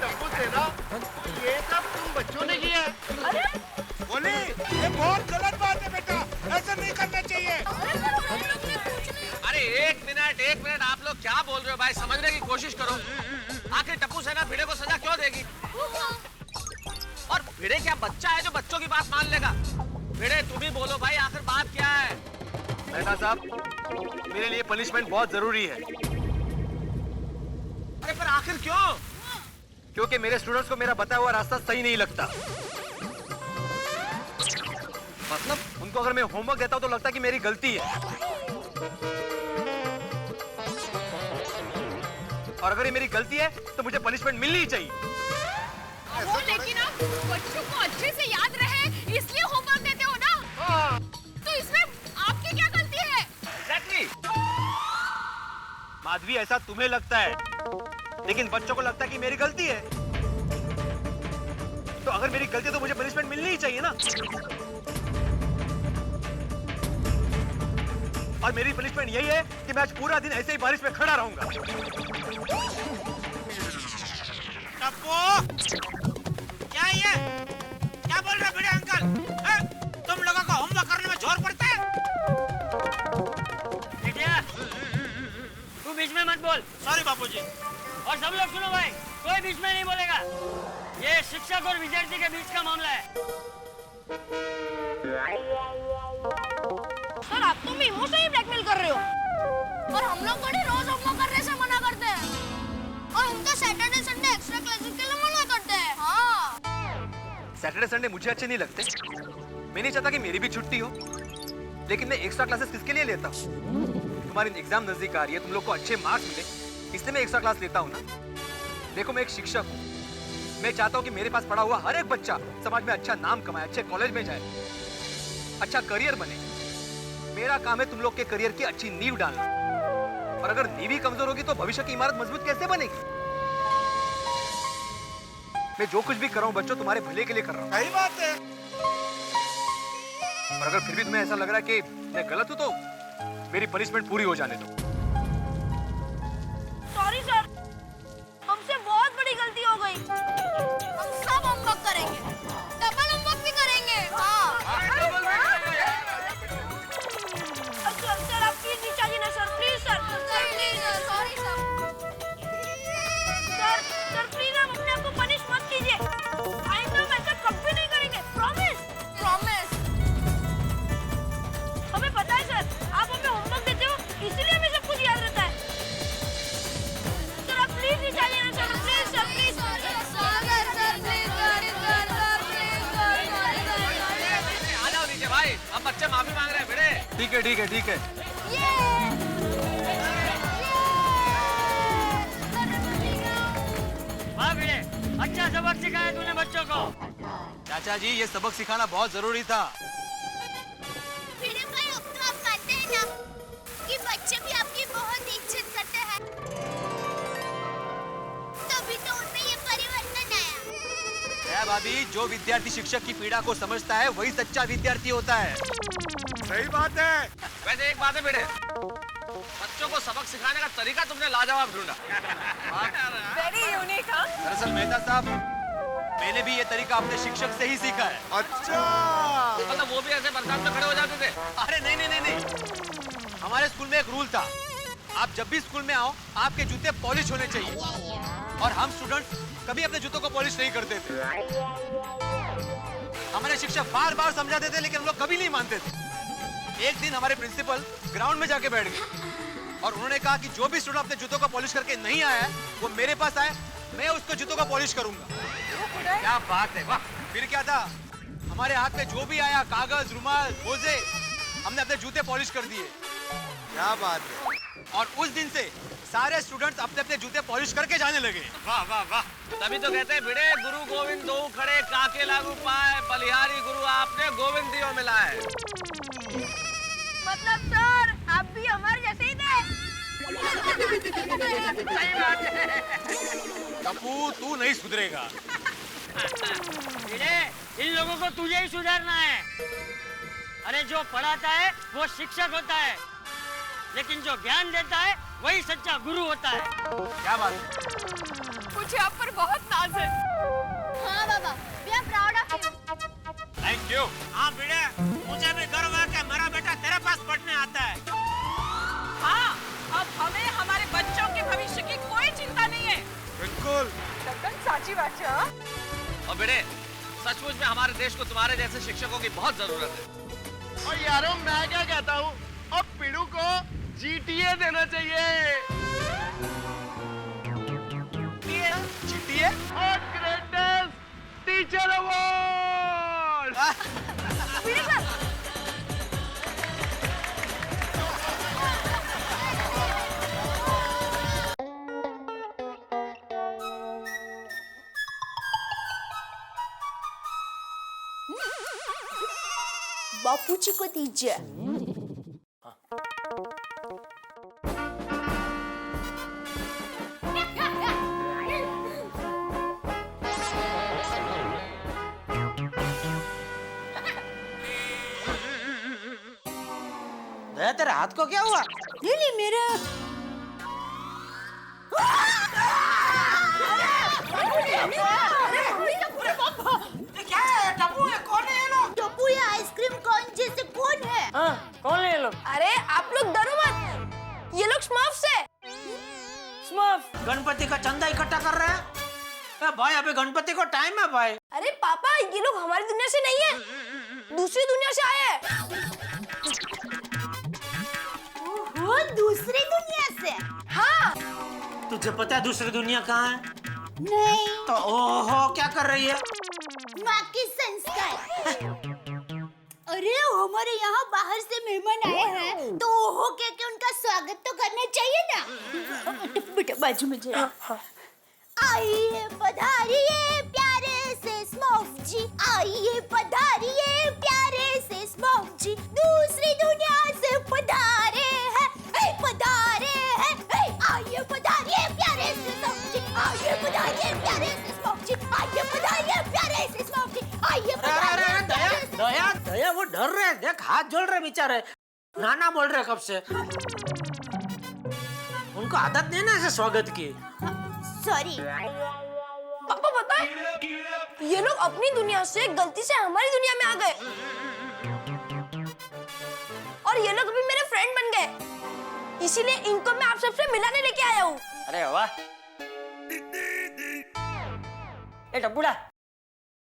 टप्पू सेना, ये सब तुम बच्चों ने किया है। बोली, ये बहुत गलत बात है बेटा, ऐसा नहीं करना चाहिए। अरे एक मिनट, आप लोग क्या बोल रहे हो भाई? समझने की कोशिश करो। आखिर टप्पू सेना भिड़े को सजा क्यों देगी? और भिड़े क्या बच्चा है जो बच्चों की बात मान लेगा? भिड़े तुम ही बोलो भाई, आखिर बात क्या है? मेहता साहब, मेरे लिए पनिशमेंट बहुत जरूरी है। अरे पर आखिर क्यों? क्योंकि मेरे स्टूडेंट्स को मेरा बताया हुआ रास्ता सही नहीं लगता। मतलब उनको अगर मैं होमवर्क देता हूं तो लगता है कि मेरी गलती है, और अगर ये मेरी गलती है तो मुझे पनिशमेंट मिलनी ही चाहिए। वो लेकिन आप बच्चों को अच्छे से याद रहे इसलिए होमवर्क देते हो ना? हाँ। तो इसमें आपकी क्या गलती है? Exactly. माधवी, ऐसा तुम्हें लगता है, लेकिन बच्चों को लगता है कि मेरी गलती है। तो अगर मेरी गलती है तो मुझे पनिशमेंट मिलनी ही चाहिए ना। और मेरी पनिशमेंट यही है कि मैं आज पूरा दिन ऐसे ही बारिश में खड़ा रहूंगा। टप्पू, क्या ये? क्या बोल रहे भिड़े अंकल? तुम लोगों को होमवर्क करने में जोर पड़ता है? बेटिया, तू बीच में मत बोल। सॉरी बापूजी। और सब लोग सुनो भाई, कोई बीच में नहीं बोलेगा। ये शिक्षक और विद्यार्थी के बीच का मामला है। सर, आप तो इमोशनली ब्लैकमेल कर रहे हो। और हम लोग बड़े रोज होमवर्क करने से मना करते हैं। और हम तो सैटरडे संडे एक्स्ट्रा क्लासेस के लिए मना करते हैं। हाँ। सैटरडे संडे मुझे अच्छे नहीं लगते। मैं नहीं चाहता कि मेरी भी छुट्टी हो, लेकिन मैं एक्स्ट्रा क्लासेस किसके लिए लेता हूँ? तुम्हारी एग्जाम नजदीक आ रही है, तुम लोग को अच्छे मार्क्स मिले, इसलिए मैं एक्स्ट्रा क्लास लेता हूँ ना। देखो, मैं एक शिक्षक हूँ। मैं चाहता हूँ कि मेरे पास पढ़ा हुआ हर एक बच्चा समाज में अच्छा नाम कमाए, अच्छे कॉलेज में जाए, अच्छा करियर बने। मेरा काम है तुम लोग के करियर की अच्छी नींव डालना। और अगर नींव ही कमजोर होगी तो भविष्य की इमारत मजबूत कैसे बनेगी? मैं जो कुछ भी कर रहा हूँ बच्चों, तुम्हारे भले के लिए कर रहा हूँ। सही बात है। और अगर फिर भी तुम्हें ऐसा लग रहा है कि मैं गलत हूँ तो मेरी पनिशमेंट पूरी हो जाने दो। सॉरी सर, हमसे बहुत बड़ी गलती हो गई। हम सब होमवर्क करेंगे, डबल होमवर्क भी करेंगे। हाँ। सर, आप प्लीज नीचा जी ना sir, please sir. Please sorry sir. Sir please आप अपने आप को पनिश मत कीजिए। आइंदा हम ऐसा कभी नहीं करेंगे, प्रॉमिस। प्रॉमिस। हमें पता है सर, आप हमें होमवर्क देते हो, इसीलिए हमें सब कुछ याद रहता है। सर आप प्लीज नीचा जी ना सर, प्लीज सर, प्लीज। आ जाओ नीचे भाई, अब बच्चे माफी मांग रहे हैं भिड़े। ठीक है, ठीक है, ठीक है। वाह भिड़े, अच्छा सबक सिखाया तूने बच्चों को। चाचा जी, ये सबक सिखाना बहुत जरूरी था। भिड़े भाई, अब तो आप मानते हैं ना कि बच्चे भी आपकी बहुत इज्जत करते हैं। तभी तो उनमें ये परिवर्तन आया। भाभी, जो विद्यार्थी शिक्षक की पीड़ा को समझता है वही सच्चा विद्यार्थी होता है। सही बात है। वैसे एक बात है भिड़े, बच्चों को सबक सिखाने का तरीका तुमने लाजवाब ढूंढा। Very unique. हाँ, दरअसल मेहता साहब, मैंने भी ये तरीका अपने शिक्षक से ही सीखा है। अच्छा, मतलब वो भी ऐसे बरसात में खड़े हो जाते थे? अरे नहीं नहीं नहीं नहीं, हमारे स्कूल में एक रूल था, आप जब भी स्कूल में आओ आपके जूते पॉलिश होने चाहिए। और हम स्टूडेंट्स कभी अपने जूतों को पॉलिश नहीं करते थे। हमारे शिक्षक बार बार समझाते थे, लेकिन हम लोग कभी नहीं मानते थे। एक दिन हमारे प्रिंसिपल ग्राउंड में जाके बैठ गए और उन्होंने कहा कि जो भी स्टूडेंट अपने जूतों को पॉलिश करके नहीं आया है वो मेरे पास आए, मैं उसको जूतों को पॉलिश करूंगा। क्या बात है, वाह। फिर क्या था, हमारे हाथ में जो भी आया, कागज, रुमाल, मोजे, हमने अपने जूते पॉलिश कर दिए। क्या बात है। और उस दिन से सारे स्टूडेंट्स अपने अपने जूते पॉलिश करके जाने लगे। वाह वाह वाह। तभी तो कहते हैं भिड़े, गुरु गोविंद दो खड़े, काके लागू पाए, बलिहारी गुरु आपने गोविंद दियो मिलाए। मतलब सर, आप भी हमारे जैसे ही थे। सही बात है। टप्पू, तू नहीं सुधरेगा। भिड़े, इन लोगों को तुझे ही सुधारना है। अरे जो पढ़ाता है वो शिक्षक होता है, लेकिन जो ज्ञान देता है वही सच्चा गुरु होता है। क्या बात है? मुझे आप पर बहुत नाज है। हाँ बाबा, we are proud of you. Thank you. हाँ भिड़े, मुझे भी गर्व है कि मेरा बेटा तेरे पास पढ़ने आता है। हाँ, अब हमें हमारे बच्चों के भविष्य की कोई चिंता नहीं है। बिल्कुल। साची बात है। हाँ? और बेटे, सचमुच में हमारे देश को तुम्हारे जैसे शिक्षकों की बहुत जरूरत है। और यारों, मैं क्या कहता हूँ, अब पिड़ू को जीटीए देना चाहिए। जीटीए? और ग्रेटेस्ट टीचर अवार्ड। बापूजी को दीजिए। दया तेरे हाथ को क्या हुआ? ये मेरा क्या है टप्पू? ये कौन है ये लोग? टप्पू ये आइसक्रीम कौन जैसे कौन है? हाँ, कौन है ये लोग? अरे आप लोग डरो मत, ये लोग स्मर्फ्स है। स्मर्फ। गणपति का चंदा इकट्ठा कर रहे हैं? भाई अभी गणपति को टाइम है भाई। अरे पापा ये लोग हमारी दुनिया से नहीं है, दूसरी दुनिया से आए हैं। वो दूसरी दुनिया से? हाँ। तुझे पता है दूसरी दुनिया कहाँ है? नहीं। तो ओहो क्या कर रही है? माँ की संस्कार। अरे हमारे यहाँ बाहर से मेहमान आए हैं तो ओहो कह के उनका स्वागत तो करना चाहिए ना। बेटा बाजू में जा। आइए पधारिए प्यारे से स्मर्फ जी, आइए पधारिए प्यारे से स्मर्फ जी, दूसरी दुनिया से पधारे हैं, पधारे हैं, आइए पधारिए प्यारे से स्मर्फ जी, आइए पधारिए प्यारे से स्मर्फ जी, आइए पधारिए प्यारे से स्मर्फ जी, आइए पधारिए दया दया दया वो डर रहे, देख हाथ जोड़ रहे बेचारे, नाना बोल रहे कब से। उनको आदत नहीं ना ऐसे स्वागत की। सॉरी। पापा पता है ये लोग अपनी दुनिया से गलती से हमारी दुनिया में आ गए और ये लोग अभी मेरे फ्रेंड बन गए, इसीलिए इनको मैं आप सबसे मिलाने लेके आया हूँ। अरे वाह। ए टप्पूड़ा,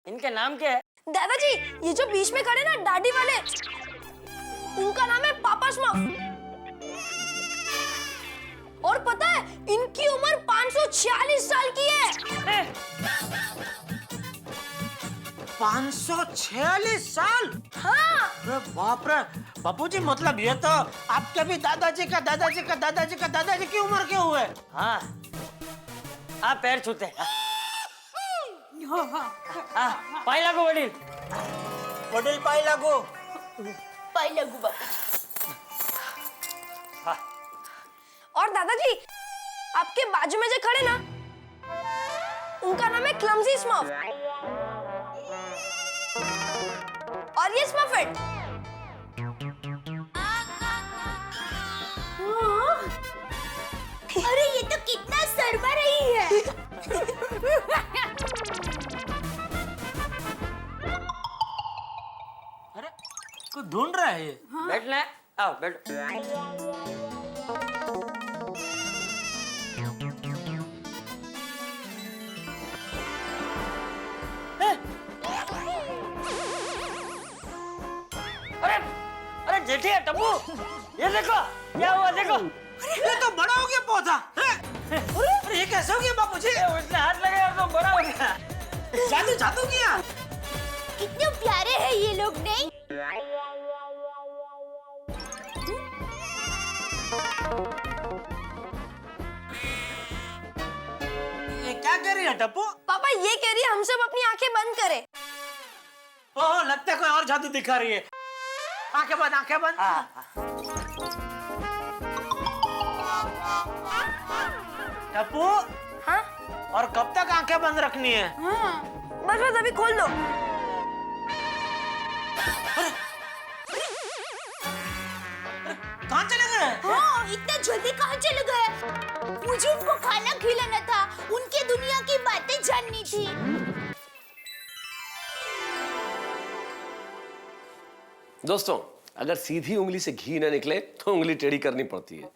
इनके नाम क्या है? दादाजी ये जो बीच में खड़े ना दाढ़ी वाले, उनका नाम है पापा स्मर्फ। और पता है इनकी उम्र 546 साल की है। 546 साल? हाँ। अरे बाप रे बापूजी, मतलब ये तो आपके भी दादाजी का दादाजी का दादाजी का दादाजी की उम्र के हुए। हाँ, आप पैर छूते। पाई लागो वडील। वडील पाई लागो। पाई लागो बापू। और दादाजी आपके बाजू में जो खड़े ना, उनका नाम है क्लमजी स्मर्फ और ये स्मर्फेट। अरे ये तो कितना सरवा रही है। अरे को ढूंढ रहा है ये। बैठना है? आओ बैठो। अरे जेठी है टप्पू, ये देखो क्या हुआ, देखो। ये तो बड़ा हो गया पौधा। अरे ये कैसे हो गया बापूजी? उसने हाथ लगाया तो बड़ा हो गया। जादू जादू किया। कितने प्यारे हैं ये लोग नहीं? ये क्या कर रही है टप्पू? पापा ये कह रही है हम सब अपनी आंखें बंद करें। ओह लगता है कोई और जादू दिखा रही है। आंखें बंद, आंखें बंद। टप्पू। हाँ? और कब तक आंखें बंद रखनी है? बस बस अभी खोल दो। कहाँ चले गए? हाँ, इतना जल्दी कहाँ चले गए? मुझे उनको खाना खिलाना था, उनके दुनिया की बातें जाननी थी। दोस्तों, अगर सीधी उंगली से घी न निकले तो उंगली टेढ़ी करनी पड़ती है।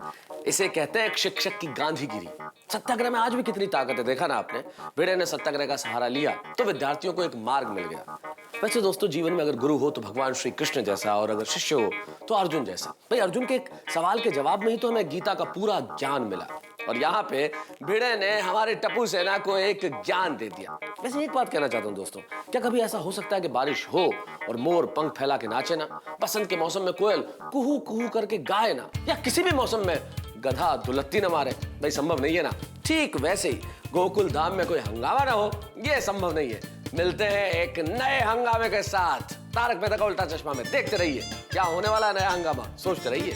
इसे कहते हैं एक शिक्षक की गांधीगिरी। सत्याग्रह में आज भी कितनी ताकत है, देखा ना आपने। भिड़े ने सत्याग्रह का सहारा लिया तो विद्यार्थियों को एक मार्ग मिल गया। वैसे दोस्तों, जीवन में अगर गुरु हो तो भगवान श्री कृष्ण जैसा, और अगर शिष्य हो तो अर्जुन जैसा। भाई अर्जुन के एक सवाल के जवाब में ही तो हमें गीता का पूरा ज्ञान मिला, और यहाँ पे भिड़े ने हमारे टप्पू सेना को एक ज्ञान दे दिया। वैसे एक बात कहना चाहता हूँ दोस्तों, क्या कभी ऐसा हो सकता है कि बारिश हो और मोर पंख फैला के नाचे ना, बसंत के मौसम में कोयल कुहू कुहू करके गाए ना, या किसी भी मौसम में गधा दुलत्ती न मारे? भाई संभव नहीं है ना। ठीक वैसे ही गोकुल धाम में कोई हंगामा ना हो, ये संभव नहीं है। मिलते हैं एक नए हंगामे के साथ तारक मेहता का उल्टा चश्मा में। देखते रहिए क्या होने वाला है नया हंगामा, सोचते रहिए।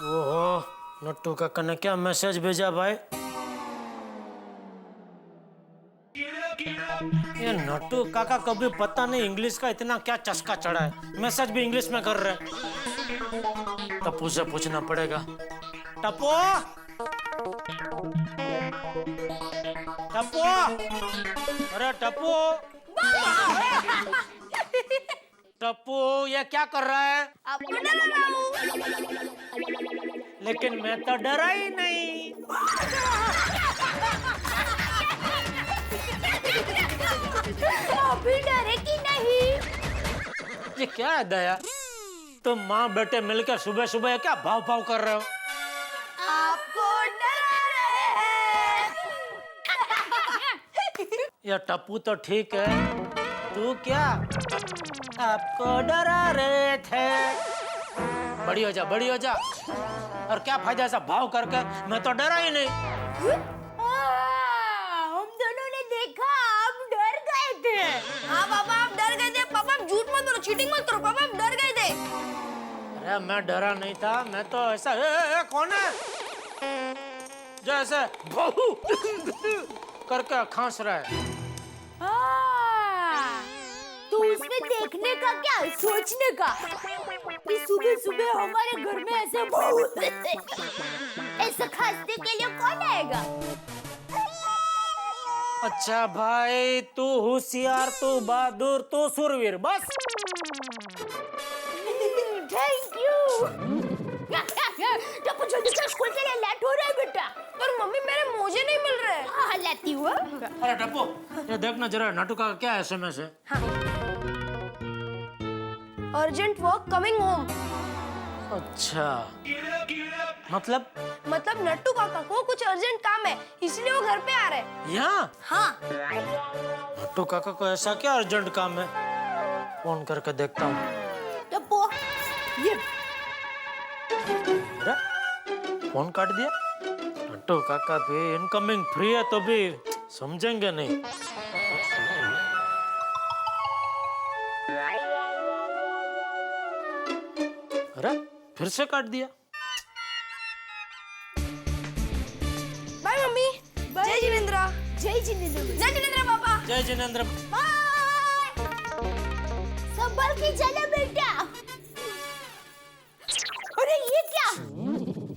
ओहो, नट्टू काका ने क्या मैसेज भेजा भाई? नट्टू काका कभी पता नहीं इंग्लिश का इतना क्या चस्का चढ़ा है, मैसेज भी इंग्लिश में कर रहे हैं। टप्पू से पूछना पड़ेगा। टप्पू, टप्पू, अरे टप्पू, टप्पू ये क्या कर रहा है? आपको डरा रहा हूँ। लेकिन मैं तो डरा ही नहीं। अभी डरे कि नहीं? ये क्या है दया, तुम माँ बेटे मिलकर सुबह सुबह क्या भाव भाव कर रहे हो? आपको डरा रहे हैं। ये टप्पू तो ठीक है, तू क्या? आपको डरा रहे थे। बड़ी हो जा, बड़ी हो जा। और क्या फायदा ऐसा भाव करके, मैं तो डरा ही नहीं। हम दोनों ने देखा आप डर गए थे। हाँ पापा आप डर गए थे। पापा आप झूठ मत बोलो, चीटिंग मत करो। पापा आप डर गए थे। अरे मैं डरा नहीं था, मैं तो ऐसा कौन है जो ऐसे बहू करके खांस रहा है? तो उसमें देखने का क्या, सोचने का कि सुबह सुबह हमारे घर में ऐसे ऐसा खांसने के लिए कौन आएगा? अच्छा भाई, तू होशियार, तू बहादुर, तू सुरवीर, बस। Thank you. टप्पू जल्दी से स्कूल के लिए लेट हो रहा है बेटा। पर मम्मी मेरे मोजे नहीं मिल रहे। हाँ लाती हूँ। अरे टप्पू, ये देखना जरा नट्टू का क्या SMS है? Urgent work coming home. अच्छा, मतलब नट्टू काका को कुछ अर्जेंट काम है, इसलिए वो घर पे आ रहे हैं। यहाँ? हाँ। नट्टू काका को ऐसा क्या अर्जेंट काम है? फोन करके देखता हूँ। टप्पू ये अरे फोन काट दिया। नट्टू काका भी इनकमिंग फ्री है तो भी समझेंगे नहीं। अरे फिर से काट दिया। Bye mummy. जय जिनेंद्र। जय जिनेंद्र। जय जिनेंद्र पापा। जय जिनेंद्र। संभल के चला बेटा। अरे ये क्या?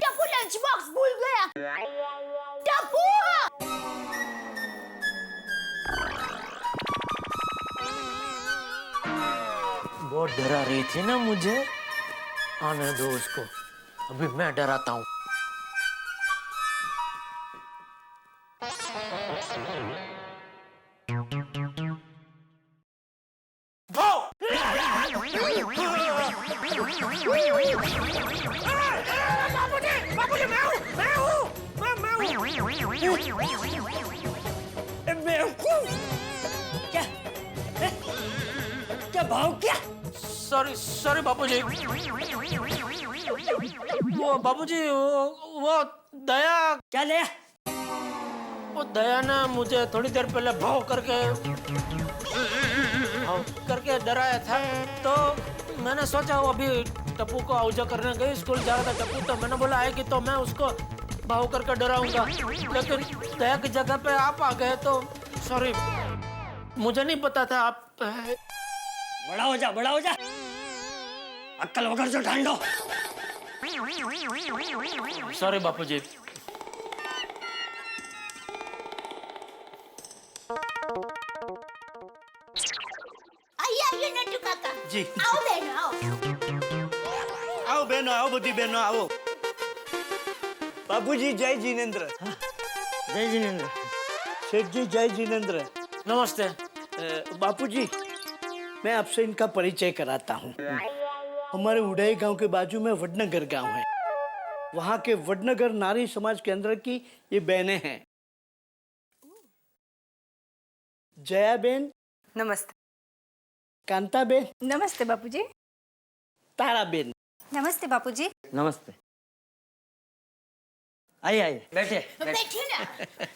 टप्पू लंच बॉक्स भूल गया। टप्पू! बहुत डरा रही थी ना मुझे, आने दो उसको, अभी मैं डराता हूँ। क्या भाव क्या? सॉरी बापूजी। वो बापूजी, वो दया। क्या दया? वो दया ने मुझे थोड़ी देर पहले भाव करके डराया था, तो मैंने सोचा वो अभी टप्पू को आउजा करने गई, स्कूल जा रहा था टप्पू, तो मैंने बोला आएगी तो मैं उसको भाव करके डराऊंगा, लेकिन दया की जगह पे आप आ गए तो सॉरी, मुझे नहीं पता था आप। बड़ा हो जा, बड़ा हो जा, अक्कल वगैरह जो ढांडो। सॉरी बापूजी। आइए नट्टू काका जी। आओ बहनो आओ। आओ बहनो, आओ बड़ी बहनो, आओ। बाबूजी जय जिनेंद्र। जय जिनेंद्र। सेठ जी जय जिनेंद्र। नमस्ते। बापूजी मैं आपसे इनका परिचय कराता हूँ। हमारे उड़ाई गांव के बाजू में वडनगर गांव है, वहाँ के वडनगर नारी समाज केंद्र की ये बहनें हैं। जया बेन नमस्ते। कांता बेन नमस्ते बापूजी। तारा बेन नमस्ते बापूजी। नमस्ते। आइए आइए बैठे। बैठिए ना।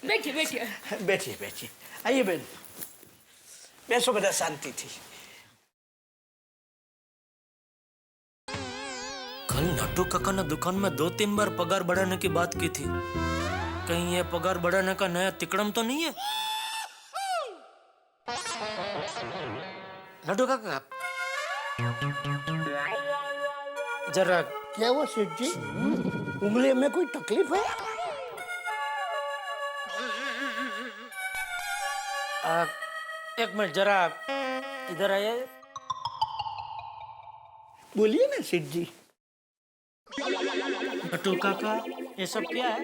बैठिए बैठिए। बैठिए बैठिए। आइए बेन, बैसो बेटा, शांति थी। कल नट्टू काका ने दुकान में 2-3 बार पगार बढ़ाने की बात की थी, कहीं ये पगार बढ़ाने का नया तिकड़म तो नहीं है? लड्डू काका जरा क्या हुआ सेठ जी? उंगली में कोई तकलीफ है? एक मिनट जरा इधर आइए। बोलिए ना सेठ जी। लड्डू काका ये सब क्या है?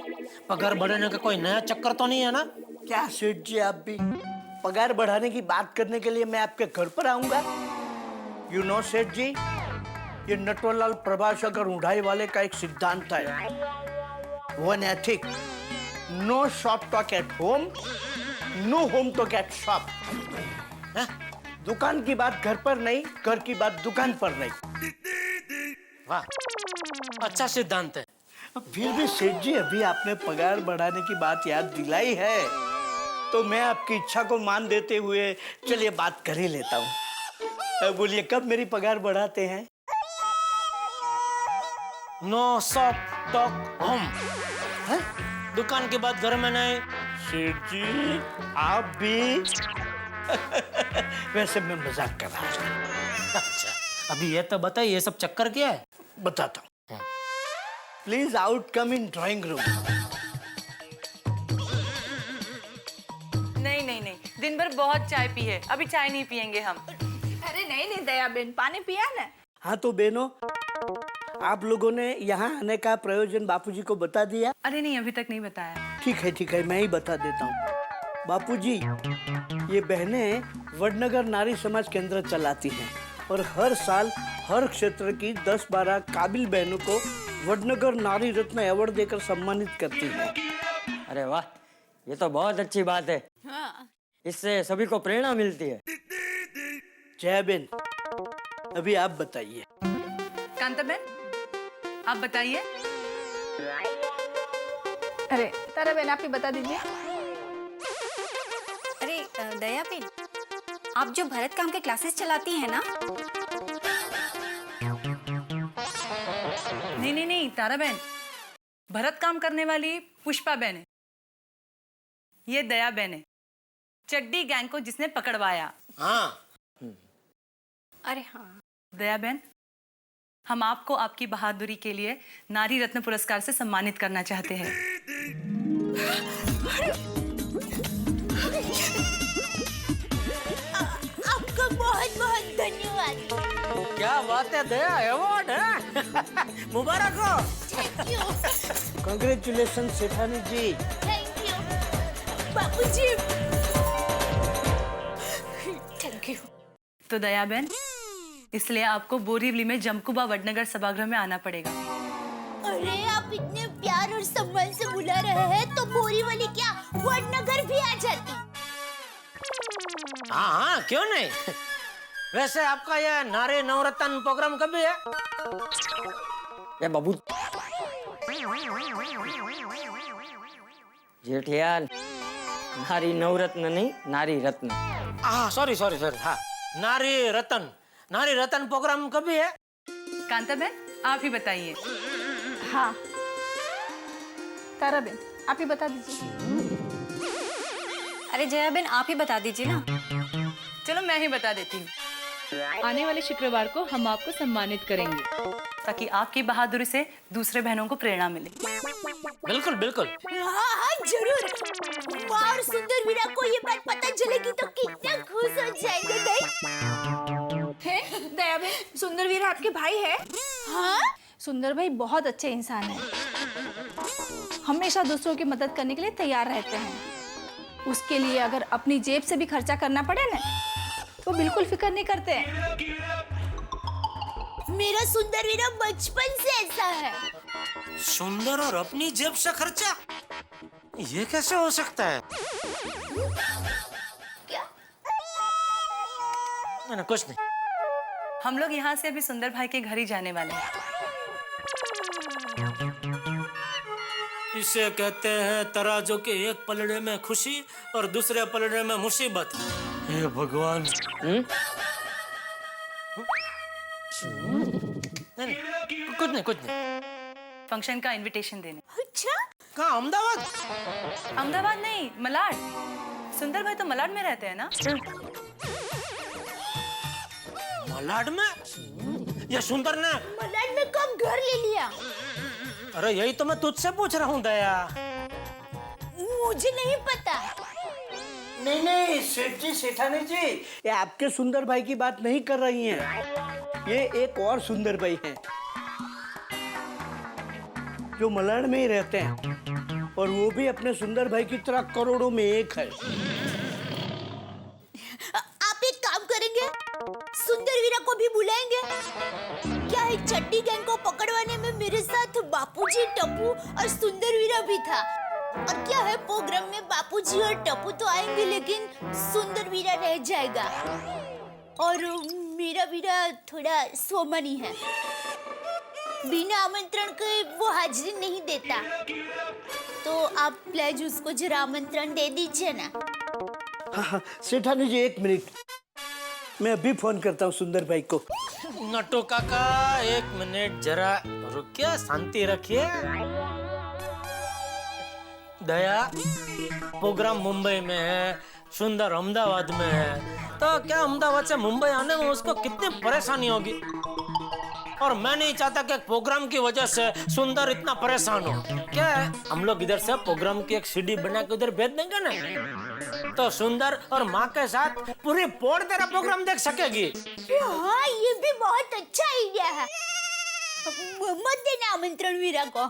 पगार बढ़ाने का कोई नया चक्कर तो नहीं है ना? क्या सेठ जी आप भी पगार बढ़ाने की बात करने के लिए मैं आपके घर पर आऊंगा? यू नो सेठ जी, ये नटवरलाल प्रभाशंकर उड़ाई वाले का एक सिद्धांत है, one ethic, no shop talk at home, no home talk at shop. दुकान की बात घर पर नहीं, घर की बात दुकान पर नहीं। वाह, अच्छा सिद्धांत है। फिर भी सेठ जी अभी आपने पगार बढ़ाने की बात याद दिलाई है, तो मैं आपकी इच्छा को मान देते हुए चलिए बात कर ही लेता हूँ। बोलिए कब मेरी पगार बढ़ाते हैं? नो शॉप टॉक होम, दुकान के बाद घर में नहीं। सेठ जी आप भी वैसे मैं मजाक कर रहा था। अच्छा अभी ये तो बताइए ये सब चक्कर क्या है? बताता हूँ। Please out come in drawing room. नहीं नहीं नहीं, दिन भर बहुत चाय पी है, अभी चाय नहीं पियेंगे हम। अरे नहीं नहीं दया बहन, पानी पिया ना। हाँ तो बहनों, आप लोगों ने यहाँ आने का प्रयोजन बापूजी को बता दिया? अरे नहीं, अभी तक नहीं बताया। ठीक है, मैं ही बता देता हूँ। बापूजी, ये बहनें वडनगर नारी समाज केंद्र चलाती हैं और हर साल हर क्षेत्र की 10-12 काबिल बहनों को वडनगर नारी रत्न अवार्ड देकर सम्मानित करती हैं। अरे वाह, ये तो बहुत अच्छी बात है। हाँ। इससे सभी को प्रेरणा मिलती है। जया बेन, अभी आप बताइए। कांता बहन आप बताइए। अरे तारा बहन आप ही बता दीजिए। अरे दया बेन, आप जो भरत काम के क्लासेस चलाती हैं ना? नहीं तारा बहन, भरत काम करने वाली पुष्पा बहन है, ये दया बहन है, चड्डी गैंग को जिसने पकड़वाया। हाँ। अरे हाँ। दया बहन, हम आपको आपकी बहादुरी के लिए नारी रत्न पुरस्कार से सम्मानित करना चाहते हैं। आपका बहुत बहुत धन्यवाद। क्या बात है दया, अवार्ड है। मुबारक हो। Thank you. कांग्रेचुलेशन सेठानी जी। Thank you Bapuji. Thank you. तो दया बहन, इसलिए आपको बोरीवली में जमकुबा वडनगर सभागृह में आना पड़ेगा। अरे आप इतने प्यार और सम्मान से बुला रहे हैं तो बोरीवली क्या वडनगर भी आ जाती। हाँ, क्यों नहीं। वैसे आपका यह नारी नवरत्न प्रोग्राम कभी है? ये बाबू जेठियाल, नारी नवरत्न नहीं, नारी रत्न। हाँ सॉरी। हाँ, नारी रत्न प्रोग्राम कभी है? कांता बहन आप ही बताइए। हाँ तारा बहन आप ही बता दीजिए। अरे जया बहन आप ही बता दीजिए ना। चलो मैं ही बता देती हूँ। आने वाले शुक्रवार को हम आपको सम्मानित करेंगे ताकि आपकी बहादुरी से दूसरे बहनों को प्रेरणा मिले। बिल्कुल। हाँ जरूर। माँ और सुंदर वीरा को ये बात पता चलेगी तो कितना खुश हो जाएंगे नहीं? है दया बहन, सुंदर वीरा आपके भाई है? हाँ? सुंदर भाई बहुत अच्छे इंसान है, हमेशा दूसरों की मदद करने के लिए तैयार रहते हैं। उसके लिए अगर अपनी जेब से भी खर्चा करना पड़े ना तो बिल्कुल फिक्र नहीं करते हैं। मेरा सुंदर वीरा बचपन से ऐसा है। सुंदर और अपनी जेब से खर्चा, ये कैसे हो सकता है? क्या? नहीं, कुछ नहीं। हम लोग यहाँ से अभी सुंदर भाई के घर ही जाने वाले हैं। इसे कहते हैं तराजू के एक पलड़े में खुशी और दूसरे पलड़े में मुसीबत। हे भगवान। नहीं, कुछ नहीं। फंक्शन का इनविटेशन देने। अच्छा? कहाँ? अहमदाबाद? अहमदाबाद नहीं, मलाड। सुंदर भाई तो मलाड में रहते हैं ना। मलाड में? ये सुंदर ने मलाड में कब घर ले लिया? अरे यही तो मैं तुझसे पूछ रहा हूँ दया। मुझे नहीं पता। नहीं नहीं सेठ जी, सेठानी जी, ये आपके सुंदर भाई की बात नहीं कर रही हैं। ये एक और सुंदर भाई हैं जो मलाड में ही रहते हैं, और वो भी अपने सुंदर भाई की तरह करोड़ों में एक है। आप एक काम करेंगे, सुंदर वीरा को भी बुलाएंगे। क्या है, चड्डी गैंग को पकड़वाने में मेरे साथ बापूजी, टप्पू और सुंदर वीरा भी था। और क्या है, प्रोग्राम में बापूजी और टप्पू तो आएंगे, लेकिन सुंदर वीरा रह जाएगा। और मेरा वीरा थोड़ा सोमनी है, बिना आमंत्रण के वो हाजिरी नहीं देता। तो आप प्लीज उसको जरा आमंत्रण दे दीजिए ना। हाँ, सेठानी जी 1 मिनट, मैं अभी फोन करता हूँ सुंदर भाई को। नटू काका 1 मिनट जरा रुकिए, शांति रखिए। दया, प्रोग्राम मुंबई में है, सुंदर अहमदाबाद में है, तो क्या अहमदाबाद से मुंबई आने में उसको कितनी परेशानी होगी। और मैं नहीं चाहता कि प्रोग्राम की वजह से सुंदर इतना परेशान हो। क्या है, हम लोग इधर से प्रोग्राम की एक सीडी बना के उधर भेज देंगे ना, तो सुंदर और माँ के साथ पूरी पौड़ तेरा प्रोग्राम देख सकेगी। हाँ, ये भी बहुत अच्छा आइडिया है। मत देना आमंत्रण वीरा को,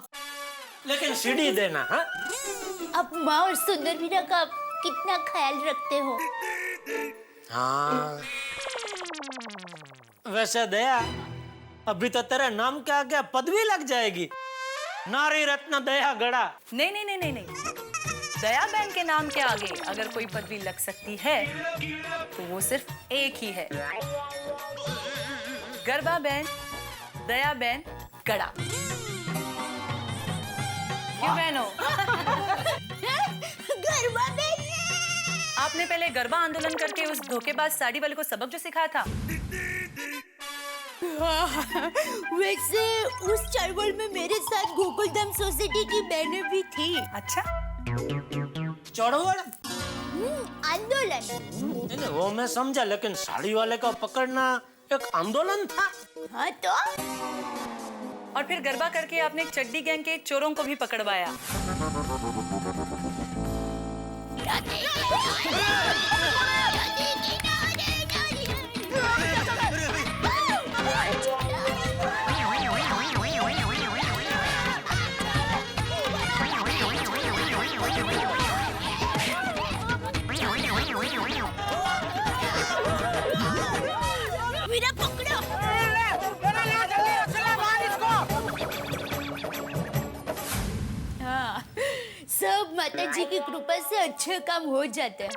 लेकिन सीडी देना। हाँ, आप माँ और सुंदर वीरा का कितना ख्याल रखते हो। हाँ, वैसे दया, अभी तो तेरे नाम के आगे पदवी लग जाएगी, नारी रत्न दया गड़ा। नहीं नहीं नहीं नहीं नहीं, दया बहन के नाम के आगे अगर कोई पदवी लग सकती है तो वो सिर्फ एक ही है, गरबा बहन, दया बहन गड़ा। क्यों बहनों? गरबा बहन? आपने पहले गरबा आंदोलन करके उस धोखेबाज साड़ी वाले को सबक जो सिखाया था। वैसे उस चळवळ में मेरे साथ गोकुलधाम सोसाइटी की बहनें भी थी। अच्छा, चढ़वड़ आंदोलन? नहीं, वो मैं समझा, लेकिन साड़ी वाले को पकड़ना एक आंदोलन था। हाँ तो? और फिर गरबा करके आपने चड्डी गैंग के चोरों को भी पकड़वाया। वीरा पकड़ो। हाँ, सब माता जी की कृपा से अच्छे काम हो जाते हैं।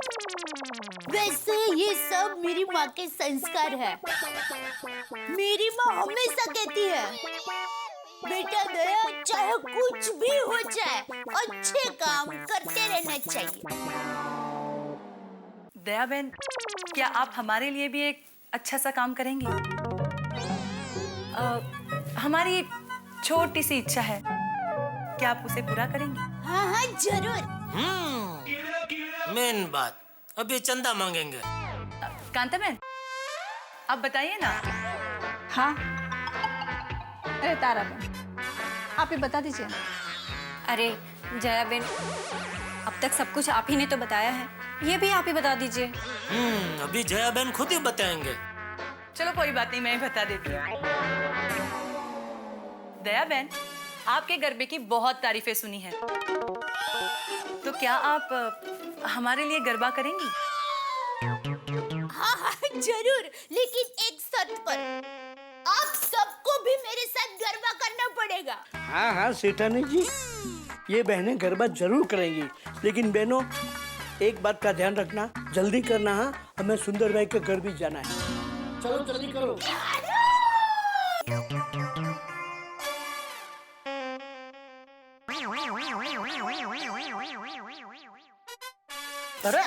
वैसे ये सब मेरी माँ के संस्कार है। मेरी माँ हमेशा कहती है, बेटा दया, चाहे कुछ भी हो जाए, अच्छे काम करते रहना चाहिए। दया बहन, क्या आप हमारे लिए भी एक अच्छा सा काम करेंगी? हमारी छोटी सी इच्छा है, क्या आप उसे पूरा करेंगी? हाँ हाँ जरूर। मेन बात, अभी चंदा मांगेंगे। कांता बहन, आप बताइए ना। हाँ, अरे तारा बहन, आप ही बता दीजिए। अरे जया बहन, अब तक सब कुछ आप ही ने तो बताया है, ये भी आप ही बता दीजिए। अभी जया बहन खुद ही बताएंगे। चलो कोई बात नहीं, मैं ही बता देती हूँ। दया बहन, आपके गरबे की बहुत तारीफें सुनी है, तो क्या आप हमारे लिए गरबा करेंगी? हाँ हाँ जरूर, लेकिन एक शर्त पर। आप सबको भी मेरे साथ गरबा करना पड़ेगा। हाँ हाँ सेठानी जी, ये बहनें गरबा जरूर करेंगी, लेकिन बहनों एक बात का ध्यान रखना, जल्दी करना। हाँ, हमें सुंदर भाई के घर भी जाना है। चलो जल्दी करो। अरे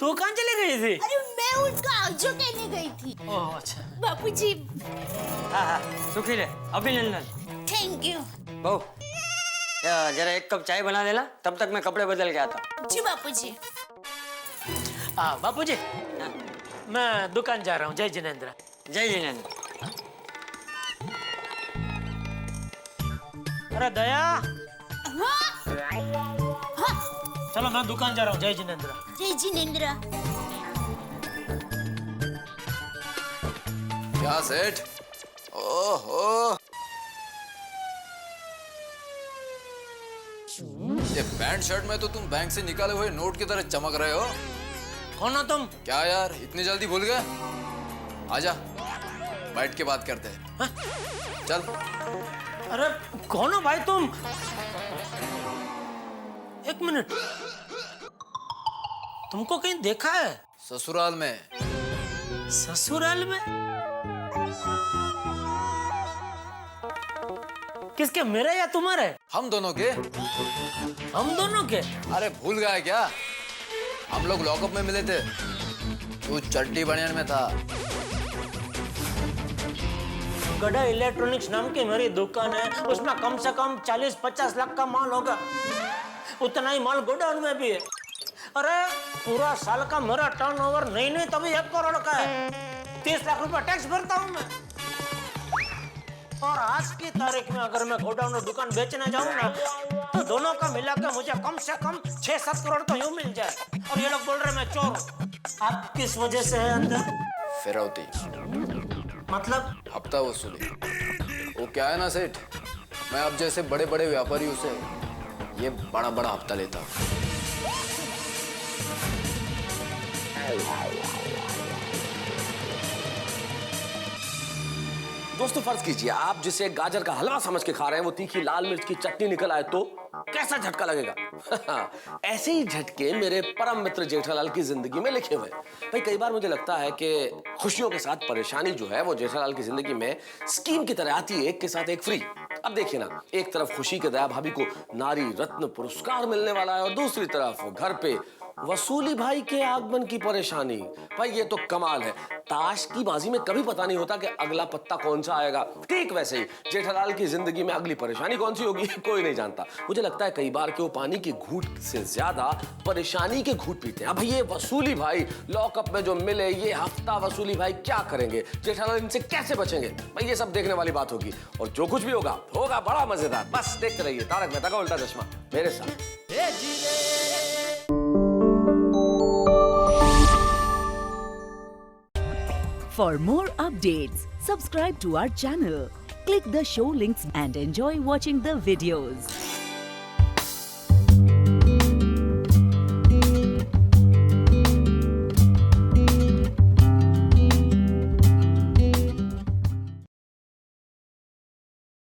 तू कहाँ चली गई थी? अरे मैं उनका आजो कहने गई थी। ओह अच्छा। बापूजी। हाँ हाँ, सुखी रहे, अभिनंदन। Thank you. बहू, जरा 1 कप चाय बना देना, तब तक मैं कपड़े बदल के आता। जी बापूजी। बापूजी, मैं दुकान जा रहा हूँ। जय जिनेंद्र। जय जिनेंद्र। अरे दया, हाँ, चलो मैं दुकान जा रहा हूँ। जय जिनेंद्र। जय जिनेंद्र। क्या सेठ? ओहो, ये पैंट शर्ट में तो तुम बैंक से निकाले हुए नोट की तरह चमक रहे हो। कौन हो तुम? क्या यार, इतनी जल्दी भूल गए? आजा, बैठ के बात करते हैं। हाँ? चल। अरे कौन हो भाई तुम? एक मिनट, तुमको कहीं देखा है? ससुराल में। ससुराल में? किसके, मेरे या तुम्हारे? हम दोनों के। हम दोनों के? अरे भूल गया क्या? हम लोग लॉकअप में मिले थे, तू चड्डी बनियान में था। गड़ा इलेक्ट्रॉनिक्स नाम की मेरी दुकान है, उसमें कम से कम 40-50 लाख का माल होगा। उतना ही माल गोडाउन में भी है। अरे पूरा साल का मेरा टर्नओवर नहीं तभी 1 करोड़ का है। 30 लाख रुपए टैक्स भरता हूँ मैं। और आज की तारीख में अगर मैं गोडाउन और दुकान बेचने जाऊँ ना, तो दोनों का मिला के मुझे कम से कम 6-7 करोड़ तो यूं मिल जाए। और ये लोग बोल रहे मैं चोर हूं। आप किस वजह से है अंदर? फिरौती। मतलब? हफ्ता वसूली। वो क्या है ना सेठ, मैं अब जैसे बड़े बड़े व्यापारियों से ये बड़ा बड़ा हफ्ता लेता हूँ। दोस्तों फर्ज कीजिए आप जिसे गाजर का हलवा समझ के खा रहे हैं वो तीखी लाल मिर्च की चटनी निकल आए तो कैसा झटका लगेगा। ऐसे ही झटके मेरे परम मित्र जेठालाल की जिंदगी में लिखे हुए। भाई कई बार मुझे लगता है कि खुशियों के साथ परेशानी जो है वो जेठालाल की जिंदगी में स्कीम की तरह आती है, एक के साथ एक फ्री। अब देखिए ना, एक तरफ खुशी के दया भाभी को नारी रत्न पुरस्कार मिलने वाला है और दूसरी तरफ घर पे वसूली भाई के आगमन की परेशानी। भाई ये तो कमाल है। ताश की बाजी में कभी पता नहीं होता कि अगला पत्ता कौन सा आएगा। ठीक वैसे ही जेठालाल की जिंदगी में अगली परेशानी कौन सी होगी कोई नहीं जानता। मुझे लगता है कई बार कि वो पानी के घूंट से ज्यादा परेशानी के घूंट पीते हैं। अब ये वसूली भाई लॉकअप में जो मिले, ये हफ्ता वसूली भाई क्या करेंगे, जेठालाल इनसे कैसे बचेंगे, भाई ये सब देखने वाली बात होगी। और जो कुछ भी होगा होगा बड़ा मजेदार। बस देखते रहिए तारक मेहता का उल्टा चश्मा मेरे साथ। For more updates, subscribe to our channel, click the show links and enjoy watching the videos.